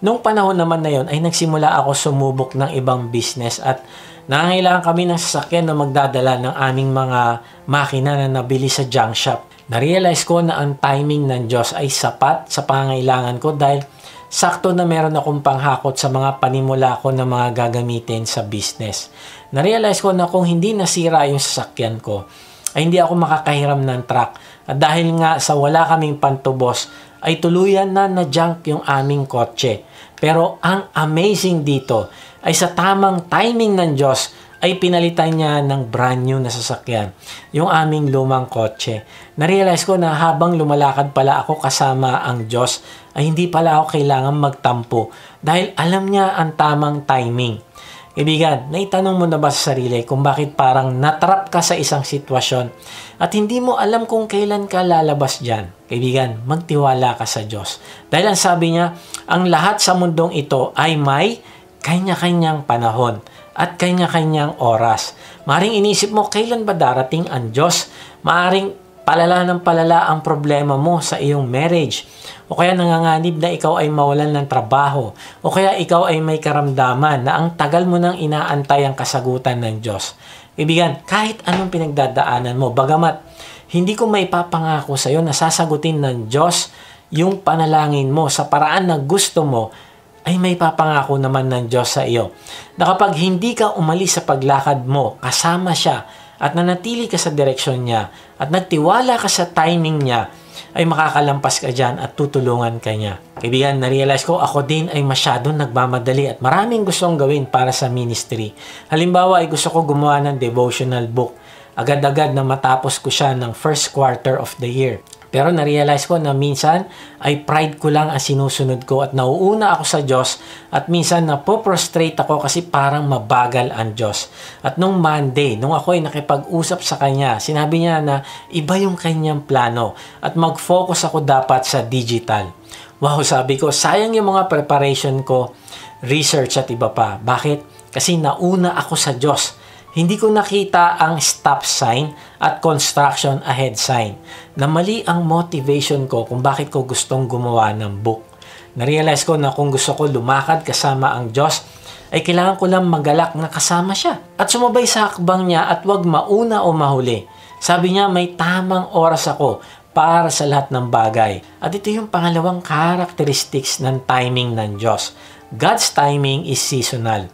Noong panahon naman na yon ay nagsimula ako sumubok ng ibang business at nangangailangan kami ng sasakyan na magdadala ng aming mga makina na nabili sa junk shop. Na-realize ko na ang timing ng Diyos ay sapat sa pangangailangan ko dahil sakto na meron akong panghakot sa mga panimula ko na mga gagamitin sa business. Na-realize ko na kung hindi nasira yung sasakyan ko, ay hindi ako makakahiram ng truck. At dahil nga sa wala kaming pantubos, ay tuluyan na na-junk yung aming kotse. Pero ang amazing dito ay sa tamang timing ng Diyos ay pinalitan niya ng brand new na sasakyan, yung aming lumang kotse. Na-realize ko na habang lumalakad pala ako kasama ang Diyos, ay hindi pala ako kailangan magtampo dahil alam niya ang tamang timing. Kaibigan, naitanong mo na ba sa sarili kung bakit parang natrap ka sa isang sitwasyon at hindi mo alam kung kailan ka lalabas dyan? Kaibigan, magtiwala ka sa Diyos. Dahil ang sabi niya, ang lahat sa mundong ito ay may kanya-kanyang panahon at kanya-kanyang oras. Maring inisip mo, kailan ba darating ang Diyos? Maring palala ng palala ang problema mo sa iyong marriage. O kaya nanganganib na ikaw ay mawalan ng trabaho. O kaya ikaw ay may karamdaman na ang tagal mo nang inaantay ang kasagutan ng Diyos. Kaibigan, kahit anong pinagdadaanan mo, bagamat hindi ko maipapangako sa iyo na sasagutin ng Diyos yung panalangin mo sa paraan na gusto mo, ay may papangako naman ng Diyos sa iyo na kapag hindi ka umalis sa paglakad mo, kasama siya at nanatili ka sa direksyon niya at nagtiwala ka sa timing niya, ay makakalampas ka dyan at tutulungan ka niya. Kaibigan, na-realize ko ako din ay masyadong nagmamadali at maraming gustong gawin para sa ministry. Halimbawa ay gusto ko gumawa ng devotional book. Agad-agad na matapos ko siya ng first quarter of the year. Pero na-realize ko na minsan ay pride ko lang ang sinusunod ko at nauuna ako sa Diyos at minsan napoprostrate ako kasi parang mabagal ang Diyos. At nung Monday, nung ako ay nakipag-usap sa Kanya, sinabi niya na iba yung Kanyang plano at mag-focus ako dapat sa digital. Wow, sabi ko, sayang yung mga preparation ko, research at iba pa. Bakit? Kasi nauna ako sa Diyos. Hindi ko nakita ang stop sign at construction ahead sign na mali ang motivation ko kung bakit ko gustong gumawa ng book. Na-realize ko na kung gusto ko lumakad kasama ang Diyos, ay kailangan ko lang magalak na kasama siya at sumabay sa hakbang niya at wag mauna o mahuli. Sabi niya may tamang oras ako para sa lahat ng bagay. At ito yung pangalawang characteristics ng timing ng Diyos. God's timing is seasonal.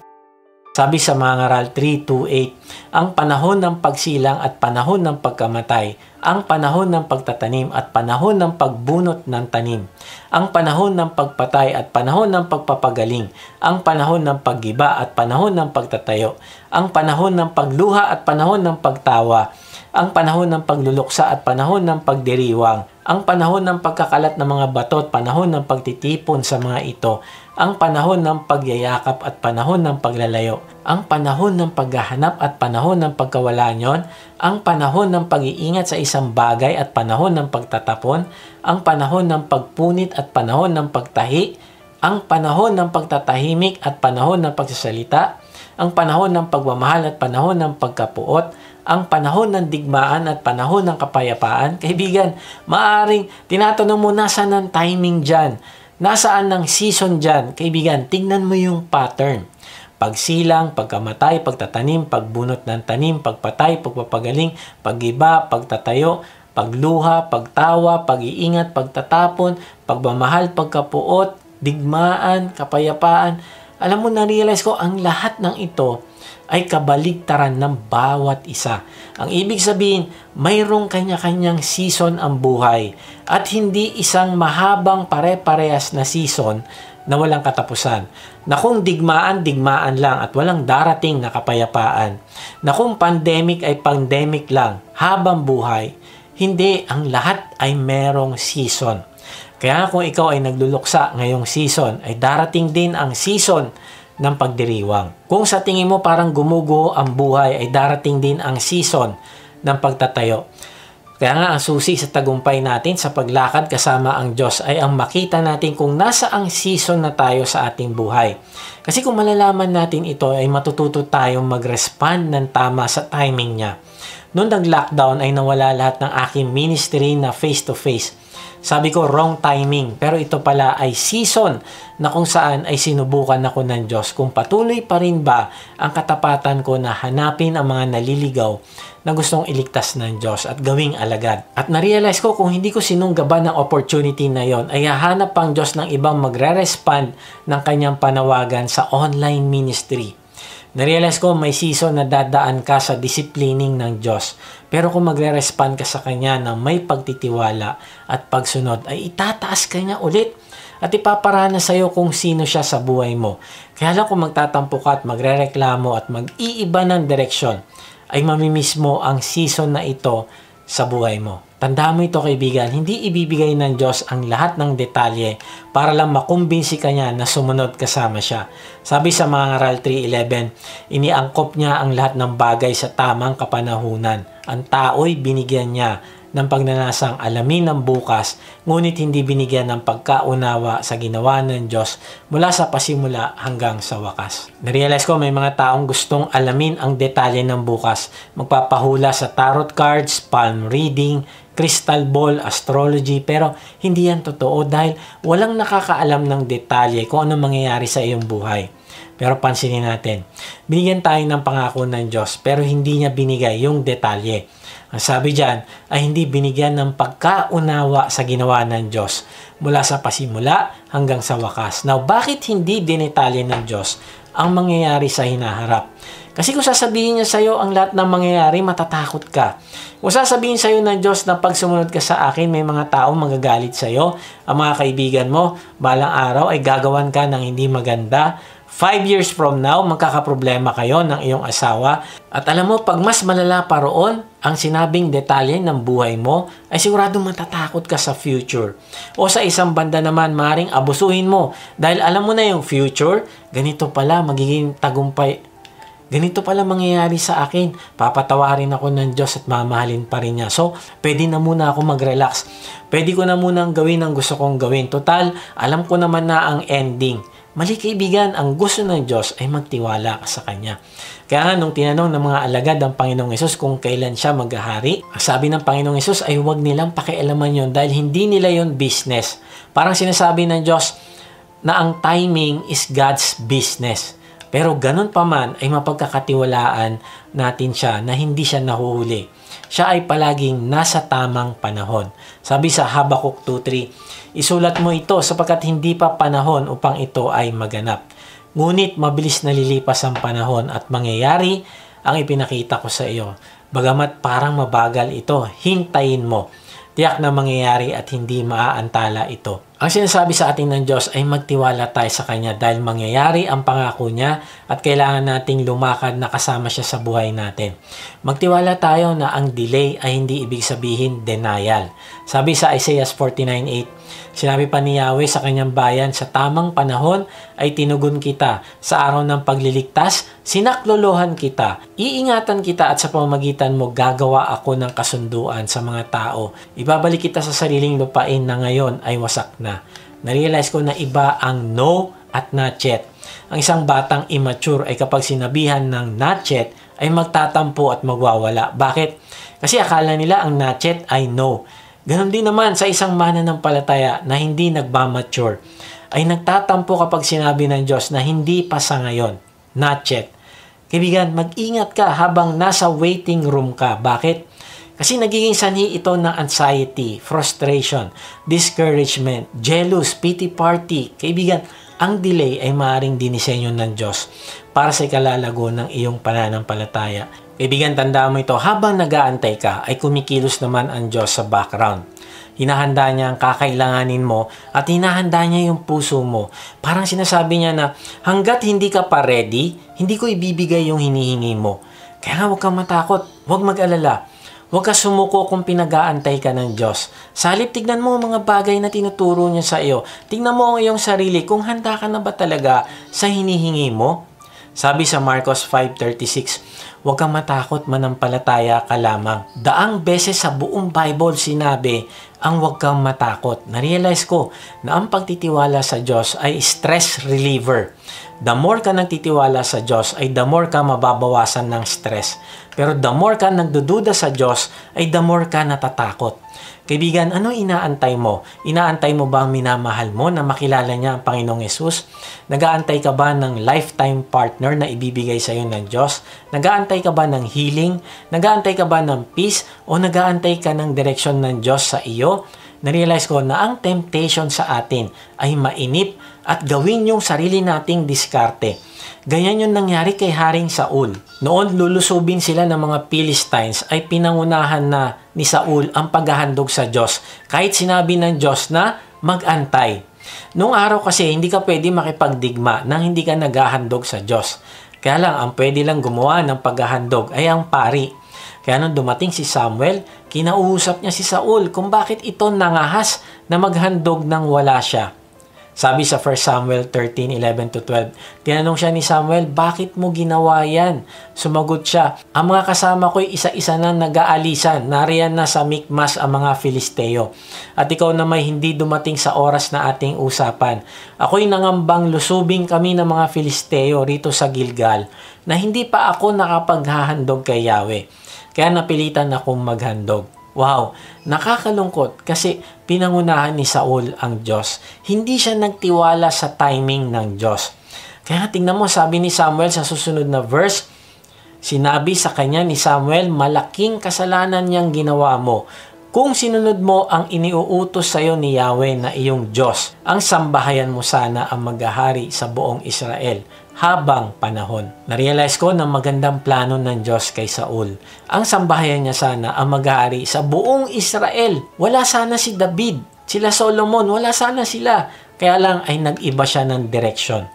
Sabi sa mga ngaral 3:2-8, ang panahon ng pagsilang at panahon ng pagkamatay, ang panahon ng pagtatanim at panahon ng pagbunot ng tanim, ang panahon ng pagpatay at panahon ng pagpapagaling, ang panahon ng paggiba at panahon ng pagtatayo, ang panahon ng pagluha at panahon ng pagtawa, ang panahon ng pagluluksa at panahon ng pagdiriwang, ang panahon ng pagkakalat ng mga bato at panahon ng pagtitipon sa mga ito, ang panahon ng pagyayakap at panahon ng paglalayo, ang panahon ng paghahanap at panahon ng pagkawala niyon, ang panahon ng pag-iingat sa isang bagay at panahon ng pagtatapon, ang panahon ng pagpunit at panahon ng pagtahi, ang panahon ng pagtatahimik at panahon ng pagsasalita, ang panahon ng pagmamahal at panahon ng pagkapuot, ang panahon ng digmaan at panahon ng kapayapaan. Kaibigan, maaring tinatanong mo nasaan ang timing dyan? Nasaan ang season dyan? Kaibigan, tingnan mo yung pattern. Pagsilang, pagkamatay, pagtatanim, pagbunot ng tanim, pagpatay, pagpapagaling, pag-iba, pagtatayo, pagluha, pagtawa, pag-iingat, pagtatapon, pagmamahal, pagkapuot, digmaan, kapayapaan. Alam mo, na-realize ko, ang lahat ng ito ay kabaligtaran ng bawat isa. Ang ibig sabihin, mayroong kanya-kanyang season ang buhay at hindi isang mahabang pare-parehas na season na walang katapusan, na kung digmaan lang at walang darating na kapayapaan, na kung pandemic ay pandemic lang habang buhay, hindi, ang lahat ay merong season. Kaya kung ikaw ay nagluluksa ngayong season, ay darating din ang season ng pagdiriwang. Kung sa tingin mo parang gumuguho ang buhay, ay darating din ang season ng pagtatayo. Kaya nga ang susi sa tagumpay natin sa paglakad kasama ang Diyos ay ang makita natin kung nasa ang season na tayo sa ating buhay. Kasi kung malalaman natin ito ay matututo tayong mag-respond ng tama sa timing niya. Noong nag-lockdown ay nawala lahat ng aking ministry na face-to-face. Sabi ko, wrong timing. Pero ito pala ay season na kung saan ay sinubukan ako ng Diyos. Kung patuloy pa rin ba ang katapatan ko na hanapin ang mga naliligaw na gustong iligtas ng Diyos at gawing alagad. At na-realize ko kung hindi ko sinunggaban ng opportunity na yon, ay hahanap pang Diyos ng ibang magre-respond ng kanyang panawagan sa online ministry. Na-realize ko may season na dadaan ka sa disciplining ng Diyos. Pero kung magre-respond ka sa Kanya ng may pagtitiwala at pagsunod, ay itataas ka niya ulit at ipaparana sa iyo kung sino siya sa buhay mo. Kaya lang kung magtatampo ka at magre-reklamo at mag-iiba ng direksyon, ay mamimiss mo ang season na ito sa buhay mo. Tandaan mo ito, kaibigan, hindi ibibigay ng Diyos ang lahat ng detalye para lang makumbinsi ka niya na sumunod kasama siya. Sabi sa mga Ngaral 3:11, iniangkop niya ang lahat ng bagay sa tamang kapanahunan. Ang tao'y binigyan niya ng pagnanasang alamin ng bukas, ngunit hindi binigyan ng pagkaunawa sa ginawa ng Diyos mula sa pasimula hanggang sa wakas. Narealize ko may mga taong gustong alamin ang detalye ng bukas. Magpapahula sa tarot cards, palm reading, crystal ball, astrology, pero hindi yan totoo dahil walang nakakaalam ng detalye kung ano mangyayari sa iyong buhay. Pero pansinin natin, binigyan tayo ng pangako ng Diyos pero hindi niya binigay yung detalye. Ang sabi dyan ay hindi binigyan ng pagkaunawa sa ginawa ng Diyos mula sa pasimula hanggang sa wakas. Now, bakit hindi dinetalye ng Diyos ang mangyayari sa hinaharap? Kasi kung sasabihin niya sa iyo ang lahat ng mangyayari, matatakot ka. Kung sasabihin sa iyo ng Diyos na pag sumunod ka sa akin, may mga taong magagalit sa iyo, ang mga kaibigan mo, balang araw ay gagawan ka ng hindi maganda. 5 years from now, magkakaproblema kayo ng iyong asawa. At alam mo, pag mas malala pa roon, ang sinabing detalye ng buhay mo, ay siguradong matatakot ka sa future. O sa isang banda naman, maring abusuhin mo. Dahil alam mo na yung future, ganito pala magiging tagumpay. Ganito pala mangyayari sa akin. Papatawarin ako ng Diyos at mamahalin pa rin niya. So, pwede na muna ako mag-relax. Pwede ko na munang gawin ang gusto kong gawin. Total, alam ko naman na ang ending. Mali, kaibigan, ang gusto ng Diyos ay magtiwala ka sa Kanya. Kaya nga, nung tinanong ng mga alagad ang Panginoong Hesus kung kailan siya maghahari, sabi ng Panginoong Hesus ay huwag nilang pakialaman yon dahil hindi nila yon business. Parang sinasabi ng Diyos na ang timing is God's business. Pero ganun pa man ay mapagkakatiwalaan natin siya na hindi siya nahuhuli. Siya ay palaging nasa tamang panahon. Sabi sa Habakuk 2:3, isulat mo ito sapagkat hindi pa panahon upang ito ay maganap. Ngunit mabilis na lilipas ang panahon at mangyayari ang ipinakita ko sa iyo. Bagamat parang mabagal ito, hintayin mo. Tiyak na mangyayari at hindi maaantala ito. Ang sinasabi sa atin ng Diyos ay magtiwala tayo sa Kanya dahil mangyayari ang pangako Niya at kailangan nating lumakad na kasama Siya sa buhay natin. Magtiwala tayo na ang delay ay hindi ibig sabihin denial. Sabi sa Isaiah 49:8, sinabi pa ni Yahweh sa Kanyang bayan, sa tamang panahon ay tinugon kita. Sa araw ng pagliligtas, sinaklolohan kita. Iingatan kita at sa pamamagitan mo gagawa ako ng kasunduan sa mga tao. Ibabalik kita sa sariling lupain na ngayon ay wasak na. Narealize ko na iba ang no at not yet. Ang isang batang immature ay kapag sinabihan ng not yet ay magtatampo at magwawala. Bakit? Kasi akala nila ang not yet ay no. Ganon din naman sa isang mananampalataya na hindi nagmamature ay nagtatampo kapag sinabi ng Diyos na hindi pa sa ngayon. Not yet. Kaibigan, mag-ingat ka habang nasa waiting room ka. Bakit? Kasi nagiging sanhi ito ng anxiety, frustration, discouragement, jealous, pity party. Kaibigan, ang delay ay maaaring dinisenyo ng Diyos para sa ikalalago ng iyong pananampalataya. Kaibigan, tandaan mo ito, habang nag-aantay ka, ay kumikilos naman ang Diyos sa background. Hinahanda niya ang kakailanganin mo at hinahanda niya yung puso mo. Parang sinasabi niya na hanggat hindi ka pa ready, hindi ko ibibigay yung hinihingi mo. Kaya nga huwag kang matakot, huwag mag-alala. Huwag ka sumuko kung pinag-aantay ka ng Diyos. Sa halip, tignan mo ang mga bagay na tinuturo niya sa iyo. Tignan mo ang iyong sarili kung handa ka na ba talaga sa hinihingi mo. Sabi sa Marcos 5:36, huwag kang matakot, manampalataya ka lamang. Daang beses sa buong Bible sinabi ang huwag kang matakot. Na-realize ko na ang pagtitiwala sa Diyos ay stress reliever. The more ka nagtitiwala sa Diyos ay the more ka mababawasan ng stress. Pero the more ka nagdududa sa Diyos ay the more ka natatakot. Kaibigan, ano inaantay mo? Inaantay mo ba ang minamahal mo na makilala niya ang Panginoong Yesus? Nagaantay ka ba ng lifetime partner na ibibigay sa iyo ng Diyos? Nagaantay ka ba ng healing? Nagaantay ka ba ng peace? O nagaantay ka ng direksyon ng Diyos sa iyo? Na-realize ko na ang temptation sa atin ay mainip at gawin yung sarili nating diskarte. Ganyan yung nangyari kay Haring Saul. Noon lulusubin sila ng mga Philistines ay pinangunahan na ni Saul ang paghahandog sa Diyos. Kahit sinabi ng Diyos na mag-antay. Noong araw kasi hindi ka pwede makipagdigma nang hindi ka naghahandog sa Diyos. Kaya lang ang pwede lang gumawa ng paghahandog ay ang pari. Kaya nung dumating si Samuel, kinausap niya si Saul kung bakit ito nangahas na maghandog nang wala siya. Sabi sa 1 Samuel 13:11-12, tinanong siya ni Samuel, bakit mo ginawa yan? Sumagot siya, ang mga kasama ko'y isa-isa na nag-aalisan, nariyan na sa Mikmas ang mga Filisteo. At ikaw na may hindi dumating sa oras na ating usapan. Ako'y nangambang lusubing kami ng mga Filisteo rito sa Gilgal, na hindi pa ako nakapaghahandog kay Yahweh. Kaya napilitan akong maghandog. Wow, nakakalungkot kasi pinangunahan ni Saul ang Diyos. Hindi siya nagtiwala sa timing ng Diyos. Kaya tingnan mo, sabi ni Samuel sa susunod na verse, sinabi sa kanya ni Samuel, malaking kasalanan niyang ginawa mo. Kung sinunod mo ang iniuutos sa iyo ni Yahweh na iyong Diyos, ang sambahayan mo sana ang maghahari sa buong Israel habang panahon. Narealize ko na magandang plano ng Diyos kay Saul. Ang sambahayan niya sana ang maghahari sa buong Israel. Wala sana si David, sila Solomon, wala sana sila. Kaya lang ay nag-iba siya ng direksyon.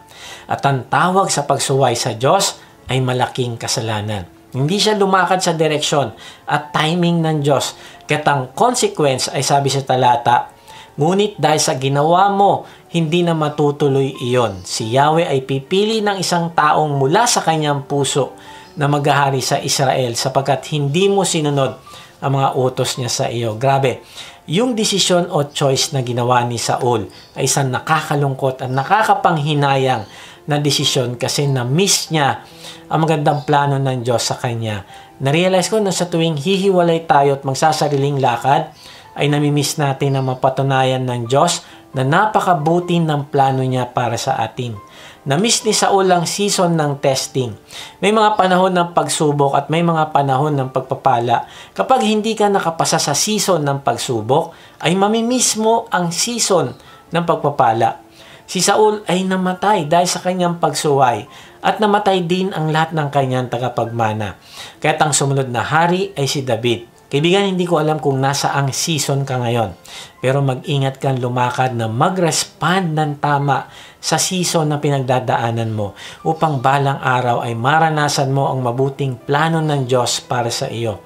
At ang tawag sa pagsuway sa Diyos ay malaking kasalanan. Hindi siya lumakad sa direksyon at timing ng Diyos. Kaya't ang consequence ay sabi sa talata, ngunit dahil sa ginawa mo, hindi na matutuloy iyon. Si Yahweh ay pipili ng isang taong mula sa kanyang puso na maghahari sa Israel sapagkat hindi mo sinunod ang mga utos niya sa iyo. Grabe, yung desisyon o choice na ginawa ni Saul ay isang nakakalungkot at nakakapanghinayang na desisyon kasi na-miss niya ang magandang plano ng Diyos sa kanya. Na-realize ko na sa tuwing hihiwalay tayo at magsasariling lakad, ay namimiss natin na mapatunayan ng Diyos na napakabuti ng plano niya para sa atin. Na-miss ni Saul ang season ng testing. May mga panahon ng pagsubok at may mga panahon ng pagpapala. Kapag hindi ka nakapasa sa season ng pagsubok, ay mamimiss mo ang season ng pagpapala. Si Saul ay namatay dahil sa kanyang pagsuway at namatay din ang lahat ng kanyang tagapagmana. Kaya't ang sumunod na hari ay si David. Kaibigan, hindi ko alam kung nasa ang season ka ngayon. Pero mag-ingat kang lumakad na mag-respond ng tama sa season na pinagdadaanan mo upang balang araw ay maranasan mo ang mabuting plano ng Diyos para sa iyo.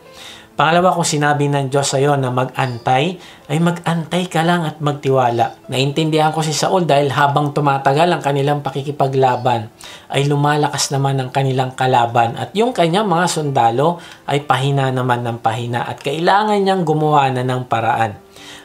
Pangalawa, kung sinabi ng Diyos sa iyo na mag-antay, ay mag-antay ka lang at magtiwala. Naintindihan ko si Saul dahil habang tumatagal ang kanilang pakikipaglaban, ay lumalakas naman ang kanilang kalaban at yung kanyang mga sundalo ay pahina naman ng pahina at kailangan niyang gumawa na ng paraan.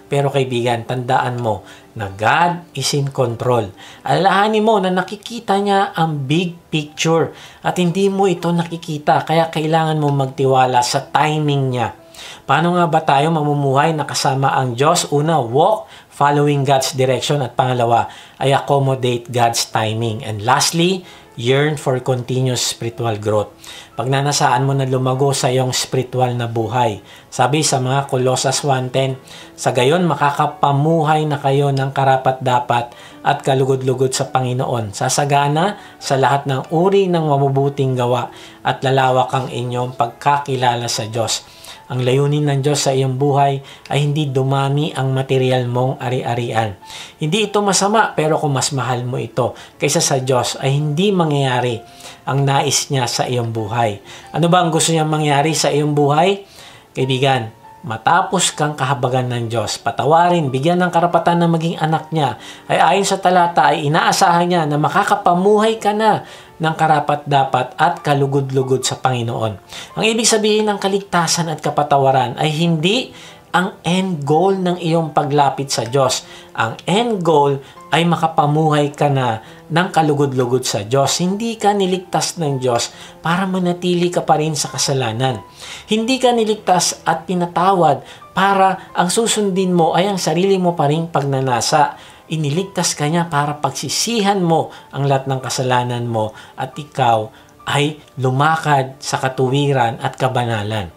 Pero kaibigan, tandaan mo na God is in control. Alalahanin mo na nakikita niya ang big picture at hindi mo ito nakikita. Kaya kailangan mo magtiwala sa timing niya. Paano nga ba tayo mamumuhay na kasama ang Diyos? Una, walk following God's direction. At pangalawa, ay accommodate God's timing. And lastly, yearn for continuous spiritual growth. Pagnanasaan mo na lumago sa iyong spiritual na buhay. Sabi sa mga Colossus 1:10, sa gayon makakapamuhay na kayo ng karapat-dapat at kalugod-lugod sa Panginoon. Sasagana sa lahat ng uri ng mabubuting gawa at lalawak ang inyong pagkakilala sa Diyos. Ang layunin ng Diyos sa iyong buhay ay hindi dumami ang material mong ari-arian. Hindi ito masama, pero kung mas mahal mo ito kaysa sa Diyos ay hindi mangyayari ang nais niya sa iyong buhay. Ano ba ang gusto niya mangyari sa iyong buhay? Kaibigan, matapos kang kahabagan ng Diyos, patawarin, bigyan ng karapatan na maging anak niya, ay ayon sa talata ay inaasahan niya na makakapamuhay ka na ng karapat-dapat at kalugod-lugod sa Panginoon. Ang ibig sabihin ng kaligtasan at kapatawaran ay hindi ang end goal ng iyong paglapit sa Diyos. Ang end goal ay makapamuhay ka na ng kalugod-lugod sa Diyos. Hindi ka niligtas ng Diyos para manatili ka pa rin sa kasalanan. Hindi ka niligtas at pinatawad para ang susundin mo ay ang sarili mo pa rin pagnanasa. Iniligtas ka niya para pagsisihan mo ang lahat ng kasalanan mo at ikaw ay lumakad sa katuwiran at kabanalan.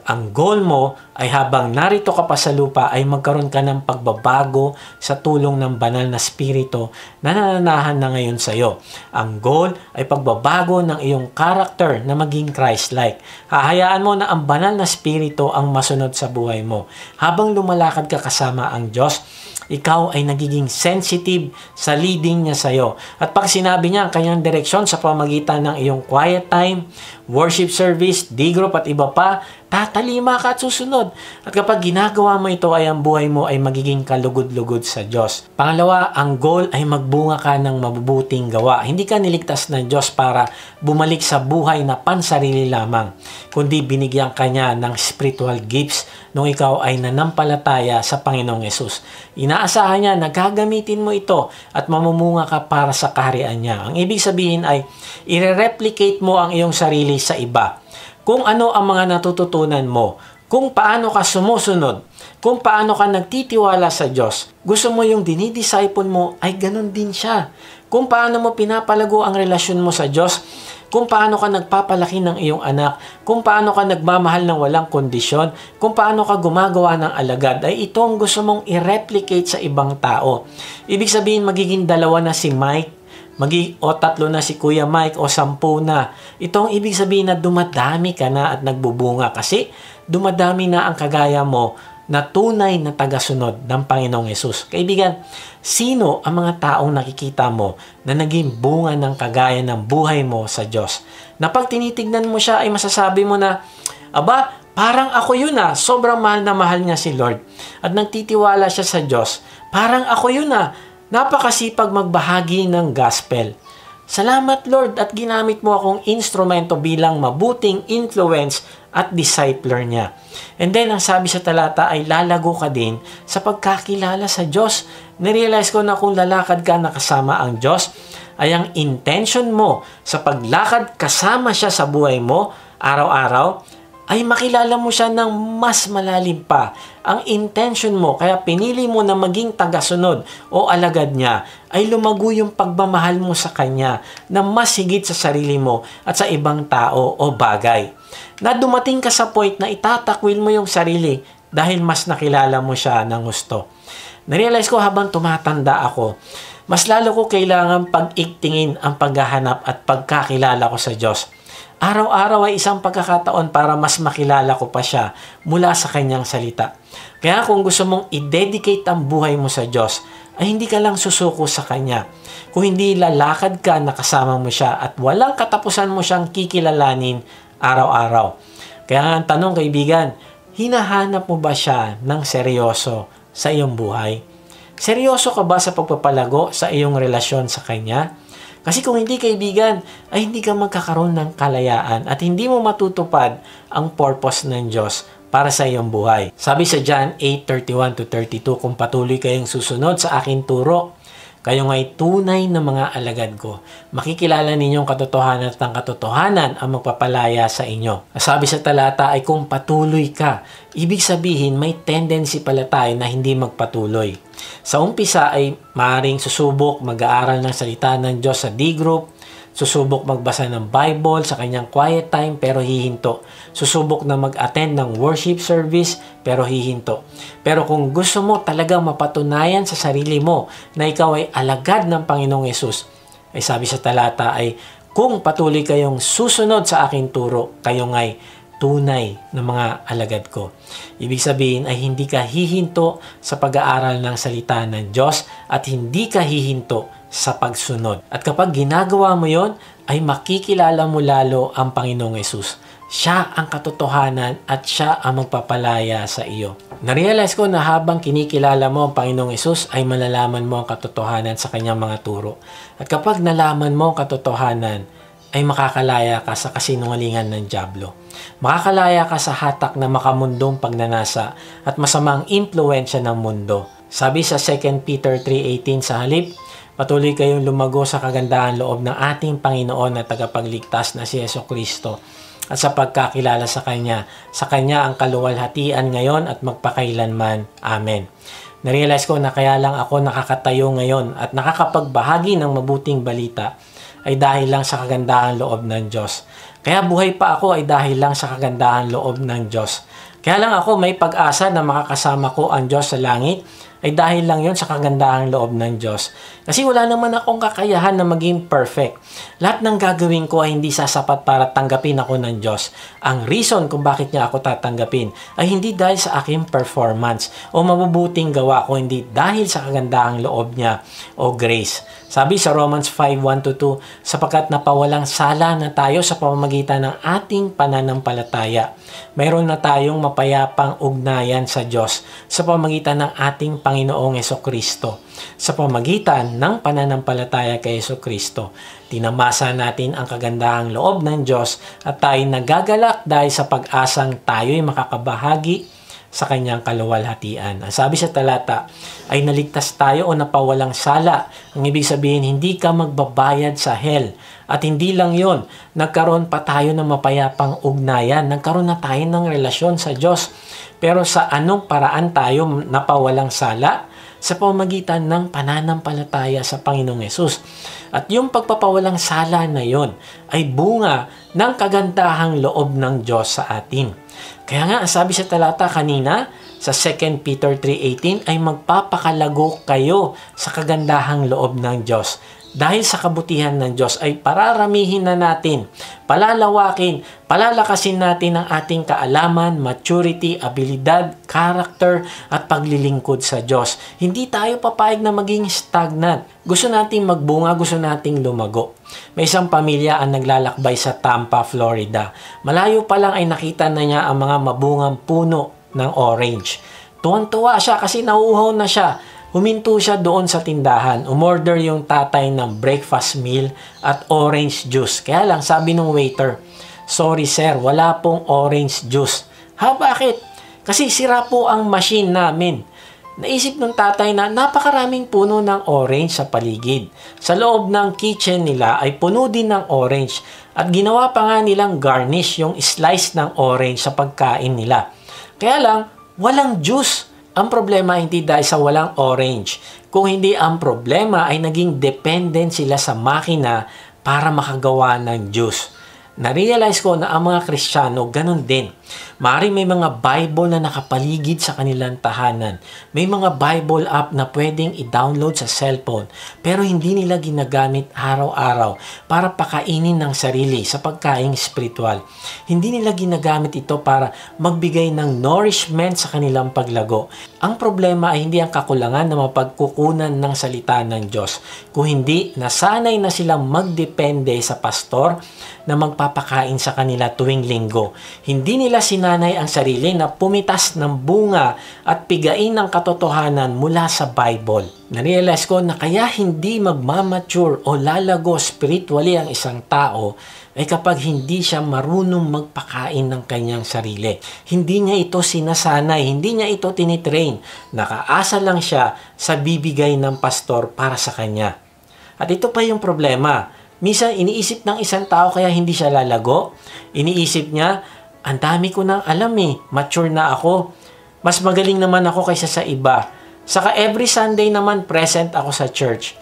Ang goal mo ay habang narito ka pa sa lupa ay magkaroon ka ng pagbabago sa tulong ng banal na spirito na nananahan na ngayon sa iyo. Ang goal ay pagbabago ng iyong character na maging Christ-like. Hahayaan mo na ang banal na spirito ang masunod sa buhay mo. Habang lumalakad ka kasama ang Diyos, ikaw ay nagiging sensitive sa leading niya sa iyo. At pag sinabi niya ang kanyang direksyon sa pamagitan ng iyong quiet time, worship service, D-group at iba pa, tatalima ka at susunod. At kapag ginagawa mo ito ay ang buhay mo ay magiging kalugod-lugod sa Diyos. Pangalawa, ang goal ay magbunga ka ng mabubuting gawa. Hindi ka niligtas ng Diyos para bumalik sa buhay na pansarili lamang, kundi binigyan ka niya ng spiritual gifts nung ikaw ay nanampalataya sa Panginoong Yesus. Inaasahan niya na gagamitin mo ito at mamumunga ka para sa kaharian niya. Ang ibig sabihin ay i-replicate mo ang iyong sarili sa iba. Kung ano ang mga natututunan mo, kung paano ka sumusunod, kung paano ka nagtitiwala sa Diyos, gusto mo yung dinidisciple mo ay ganun din siya. Kung paano mo pinapalago ang relasyon mo sa Diyos, kung paano ka nagpapalaki ng iyong anak, kung paano ka nagmamahal ng walang kondisyon, kung paano ka gumagawa ng alagad, ay ito ang gusto mong i-replicate sa ibang tao. Ibig sabihin, magiging dalawa na si Mike, o tatlo na si Kuya Mike, o 10 na. Ito ang ibig sabihin na dumadami ka na at nagbubunga kasi dumadami na ang kagaya mo na tunay na tagasunod ng Panginoong Yesus. Kaibigan, sino ang mga taong nakikita mo na naging bunga ng kagaya ng buhay mo sa Diyos? Na pag tinitignan mo siya ay masasabi mo na, aba, parang ako yun sobrang mahal na mahal niya si Lord. At nagtitiwala siya sa Diyos, parang ako yun napakasipag magbahagi ng gospel. Salamat Lord at ginamit mo akong instrumento bilang mabuting influence at discipler niya. And then ang sabi sa talata ay lalago ka din sa pagkakilala sa Diyos. Narealize ko na kung lalakad ka na kasama ang Diyos, ay ang intention mo sa paglakad kasama siya sa buhay mo araw-araw, ay makilala mo siya ng mas malalim pa. Ang intention mo, kaya pinili mo na maging tagasunod o alagad niya, ay lumago yung pagmamahal mo sa kanya na mas higit sa sarili mo at sa ibang tao o bagay. Na dumating ka sa point na itatakwil mo yung sarili dahil mas nakilala mo siya ng gusto. Narealize ko habang tumatanda ako, mas lalo ko kailangan pag-iktingin ang paghahanap at pagkakilala ko sa Diyos. Araw-araw ay isang pagkakataon para mas makilala ko pa siya mula sa kanyang salita. Kaya kung gusto mong i-dedicate ang buhay mo sa Diyos, ay hindi ka lang susuko sa Kanya. Kung hindi lalakad ka na kasama mo siya at walang katapusan mo siyang kikilalanin araw-araw. Kaya ang tanong kaibigan, hinahanap mo ba siya ng seryoso sa iyong buhay? Seryoso ka ba sa pagpapalago sa iyong relasyon sa Kanya? Kasi kung hindi kaibigan, ay hindi ka magkakaroon ng kalayaan at hindi mo matutupad ang purpose ng Diyos para sa iyong buhay. Sabi sa John 8:31-32, kung patuloy kayong susunod sa aking turo, kayo nga'y tunay na mga alagad ko. Makikilala ninyong katotohanan at ang katotohanan ang magpapalaya sa inyo. Sabi sa talata ay kung patuloy ka, ibig sabihin may tendency pala tayo na hindi magpatuloy. Sa umpisa ay maaaring susubok mag-aaral ng salita ng Diyos sa D-group, susubok magbasa ng Bible sa kanyang quiet time pero hihinto. Susubok na mag-attend ng worship service pero hihinto. Pero kung gusto mo talagang mapatunayan sa sarili mo na ikaw ay alagad ng Panginoong Yesus, ay sabi sa talata ay kung patuloy kayong susunod sa aking turo, kayo nga'y tunay na mga alagad ko. Ibig sabihin ay hindi ka hihinto sa pag-aaral ng salita ng Diyos at hindi ka hihinto sa pagsunod. At kapag ginagawa mo yon, ay makikilala mo lalo ang Panginoong Yesus. Siya ang katotohanan at siya ang magpapalaya sa iyo. Narealize ko na habang kinikilala mo ang Panginoong Yesus ay malalaman mo ang katotohanan sa kanyang mga turo. At kapag nalaman mo ang katotohanan, ay makakalaya ka sa kasinungalingan ng dyablo. Makakalaya ka sa hatak na makamundong pagnanasa at masamang impluensya ng mundo. Sabi sa 2 Peter 3:18 sa halip, patuloy kayong lumago sa kagandahan loob ng ating Panginoon na tagapagligtas na si Jesucristo at sa pagkakilala sa Kanya ang kaluwalhatian ngayon at magpakailanman. Amen. Narealize ko na kaya lang ako nakakatayo ngayon at nakakapagbahagi ng mabuting balita ay dahil lang sa kagandahan loob ng Diyos. Kaya buhay pa ako ay dahil lang sa kagandahan loob ng Diyos. Kaya lang ako may pag-asa na makakasama ko ang Diyos sa langit ay dahil lang yon sa kagandahang loob ng Diyos. Kasi wala naman akong kakayahan na maging perfect. Lahat ng gagawin ko ay hindi sasapat para tanggapin ako ng Diyos. Ang reason kung bakit niya ako tatanggapin ay hindi dahil sa aking performance o mabubuting gawa ko, hindi dahil sa kagandahang loob niya o grace. Sabi sa Romans 5:1-2, sapagkat napawalang sala na tayo sa pamamagitan ng ating pananampalataya. Mayroon na tayong mapayapang ugnayan sa Diyos sa pamamagitan ng ating Panginoong Jesucristo. Sa pamamagitan ng pananampalataya kay Jesucristo, tinamasa natin ang kagandahang loob ng Diyos at tayo nagagalak dahil sa pag-asang tayo'y makakabahagi sa kanyang kaluwalhatian. Ang sabi sa talata ay naligtas tayo o napawalang sala. Ang ibig sabihin, hindi ka magbabayad sa hell. At hindi lang yon, nagkaroon pa tayo ng mapayapang ugnayan. Nagkaroon na tayo ng relasyon sa Diyos. Pero sa anong paraan tayo napawalang sala? Sa pamamagitan ng pananampalataya sa Panginoong Yesus. At yung pagpapawalang sala na yon ay bunga ng kagandahang loob ng Diyos sa atin. Kaya nga, sabi sa talata kanina, sa 2 Peter 3:18, ay magpapakalago kayo sa kagandahang loob ng Diyos. Dahil sa kabutihan ng Diyos ay pararamihin na natin, palalawakin, palalakasin natin ang ating kaalaman, maturity, abilidad, character, at paglilingkod sa Diyos. Hindi tayo papayag na maging stagnant. Gusto nating magbunga, gusto nating lumago. May isang pamilya ang naglalakbay sa Tampa, Florida. Malayo pa lang ay nakita na niya ang mga mabungang puno ng orange. Tuwang-tuwa siya kasi nauuhaw na siya. Huminto siya doon sa tindahan. Umorder yung tatay ng breakfast meal at orange juice. Kaya lang sabi ng waiter, sorry sir, wala pong orange juice. Ha, bakit? Kasi sira po ang machine namin. Naisip ng tatay na napakaraming puno ng orange sa paligid. Sa loob ng kitchen nila ay puno din ng orange. At ginawa pa nga nilang garnish yung slice ng orange sa pagkain nila. Kaya lang, walang juice. Ang problema hindi dahil sa walang orange. Kung hindi, ang problema ay naging dependent sila sa makina para makagawa ng juice. Na-realize ko na ang mga Kristiyano, ganun din. Maaaring may mga Bible na nakapaligid sa kanilang tahanan. May mga Bible app na pwedeng i-download sa cellphone, pero hindi nila ginagamit araw-araw para pakainin ng sarili sa pagkaing spiritual. Hindi nila ginagamit ito para magbigay ng nourishment sa kanilang paglago. Ang problema ay hindi ang kakulangan na mapagkukunan ng salita ng Diyos. Kung hindi, nasanay na silang magdepende sa pastor na magpapakain sa kanila tuwing linggo. Hindi nila sinanay ang sarili na pumitas ng bunga at pigain ng katotohanan mula sa Bible. Narealize ko na kaya hindi magmamature o lalago spiritually ang isang tao ay kapag hindi siya marunong magpakain ng kanyang sarili. Hindi niya ito sinasanay, hindi niya ito tinitrain. Nakaasa lang siya sa bibigay ng pastor para sa kanya. At ito pa yung problema. Minsan, iniisip ng isang tao kaya hindi siya lalago. Iniisip niya, ang dami ko nang alam mature na ako. Mas magaling naman ako kaysa sa iba. Saka every Sunday naman present ako sa church.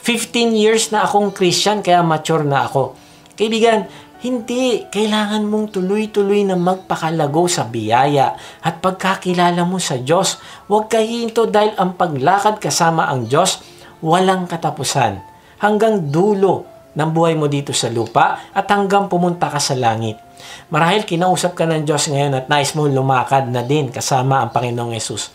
15 years na akong Christian kaya mature na ako. Kaibigan, hindi. Kailangan mong tuloy-tuloy na magpakalago sa biyaya at pagkakilala mo sa Diyos. Huwag kahinto dahil ang paglakad kasama ang Diyos walang katapusan. Hanggang dulo ng buhay mo dito sa lupa at hanggang pumunta ka sa langit. Marahil kinausap ka ng Diyos ngayon at nais mo lumakad na din kasama ang Panginoong Yesus.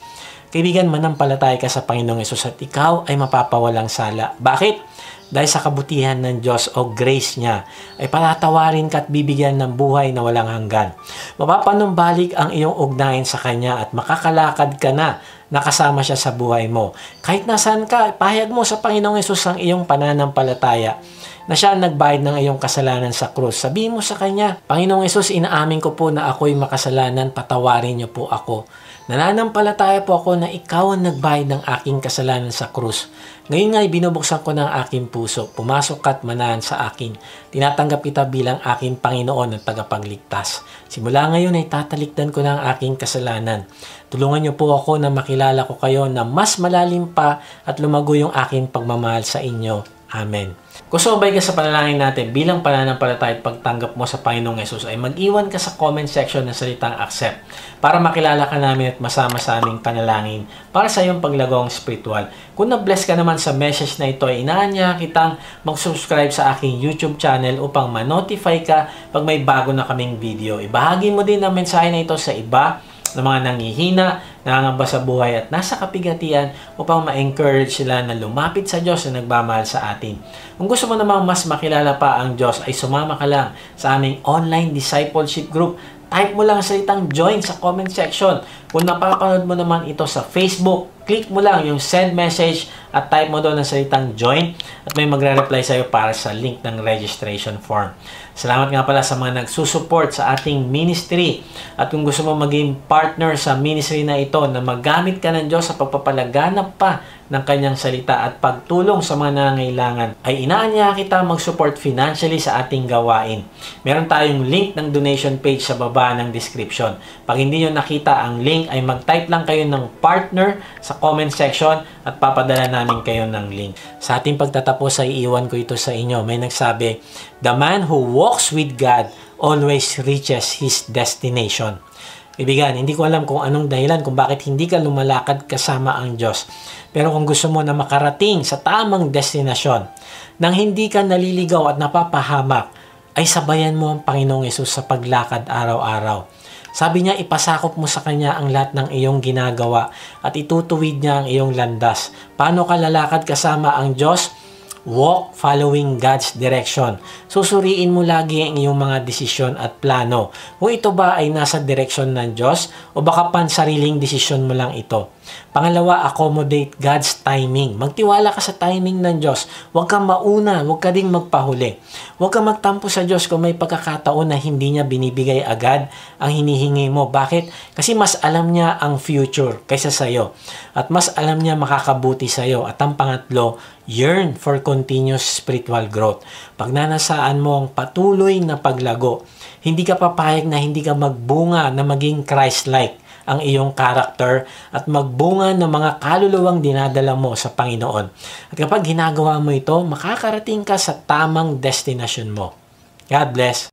Kaibigan, manampalataya ka sa Panginoong Yesus at ikaw ay mapapawalang sala. Bakit? Dahil sa kabutihan ng Diyos o grace niya, ay patatawarin ka at bibigyan ng buhay na walang hanggan. Mapapanumbalik ang iyong ugnayan sa Kanya at makakalakad ka na nakasama siya sa buhay mo. Kahit nasaan ka, pahayag mo sa Panginoong Yesus ang iyong pananampalataya na siya ang nagbayad ng iyong kasalanan sa krus. Sabihin mo sa Kanya, Panginoong Yesus, inaamin ko po na ako'y makasalanan, patawarin niyo po ako. Nananampalataya po ako na ikaw ang nagbayad ng aking kasalanan sa krus. Ngayon nga, binubuksan ko ng aking puso. Pumasok ka at manahan sa akin. Tinatanggap kita bilang aking Panginoon at tagapagligtas. Simula ngayon ay tatalikdan ko ng aking kasalanan. Tulungan niyo po ako na makilala ko kayo na mas malalim pa at lumago yung aking pagmamahal sa inyo. Amen. Kung sumabay ka sa panalangin natin bilang pananampalataya at pagtanggap mo sa Panginoong Yesus, ay mag-iwan ka sa comment section ng salitang accept para makilala ka namin at masama sa aming panalangin para sa iyong paglagong spiritual. Kung na-bless ka naman sa message na ito, ay inaanya kitang mag-subscribe sa aking YouTube channel upang ma-notify ka pag may bago na kaming video. Ibahagi mo din ang mensahe na ito sa iba ng mga nanghihina, nangangamba sa buhay at nasa kapigatian upang ma-encourage sila na lumapit sa Diyos na nagmamahal sa atin. Kung gusto mo namang mas makilala pa ang Diyos, ay sumama ka lang sa aming online discipleship group. Type mo lang ang salitang join sa comment section. Kung napapanood mo naman ito sa Facebook, click mo lang yung send message at type mo doon ang salitang join at may magre-reply sa iyo para sa link ng registration form. Salamat nga pala sa mga nagsusupport sa ating ministry. At kung gusto mo maging partner sa ministry na ito na maggamit ka ng Diyos sa pagpapalaganap pa ng kanyang salita at pagtulong sa mga nangangailangan, ay inaanya kita mag-support financially sa ating gawain. Meron tayong link ng donation page sa baba ng description. Pag hindi nyo nakita ang link, ay mag-type lang kayo ng partner sa comment section at papadala namin kayo ng link. Sa ating pagtatapos ay iiwan ko ito sa inyo. May nagsabi, "The man who walks with God always reaches his destination." Kaibigan, hindi ko alam kung anong dahilan kung bakit hindi ka lumalakad kasama ang Diyos. Pero kung gusto mo na makarating sa tamang destinasyon, nang hindi ka naliligaw at napapahamak, ay sabayan mo ang Panginoong Yesus sa paglakad araw-araw. Sabi niya, ipasakop mo sa Kanya ang lahat ng iyong ginagawa at itutuwid niya ang iyong landas. Paano ka lalakad kasama ang Diyos? Walk following God's direction. Susuriin mo lagi ang iyong mga desisyon at plano. Kung ito ba ay nasa direksyon ng Diyos o baka pansariling desisyon mo lang ito. Pangalawa, accommodate God's timing. Magtiwala ka sa timing ng Diyos. Huwag kang mauna, huwag ka ding magpahuli. Huwag kang magtampo sa Diyos kung may pagkakataon na hindi niya binibigay agad ang hinihingi mo. Bakit? Kasi mas alam niya ang future kaysa sa'yo. At mas alam niya makakabuti sa'yo. At ang pangatlo, yearn for continuous spiritual growth. Pag nanasaan mo ang patuloy na paglago, hindi ka papayag na hindi ka magbunga na maging Christ-like ang iyong character at magbunga ng mga kaluluwang dinadala mo sa Panginoon. At kapag ginagawa mo ito, makakarating ka sa tamang destination mo. God bless.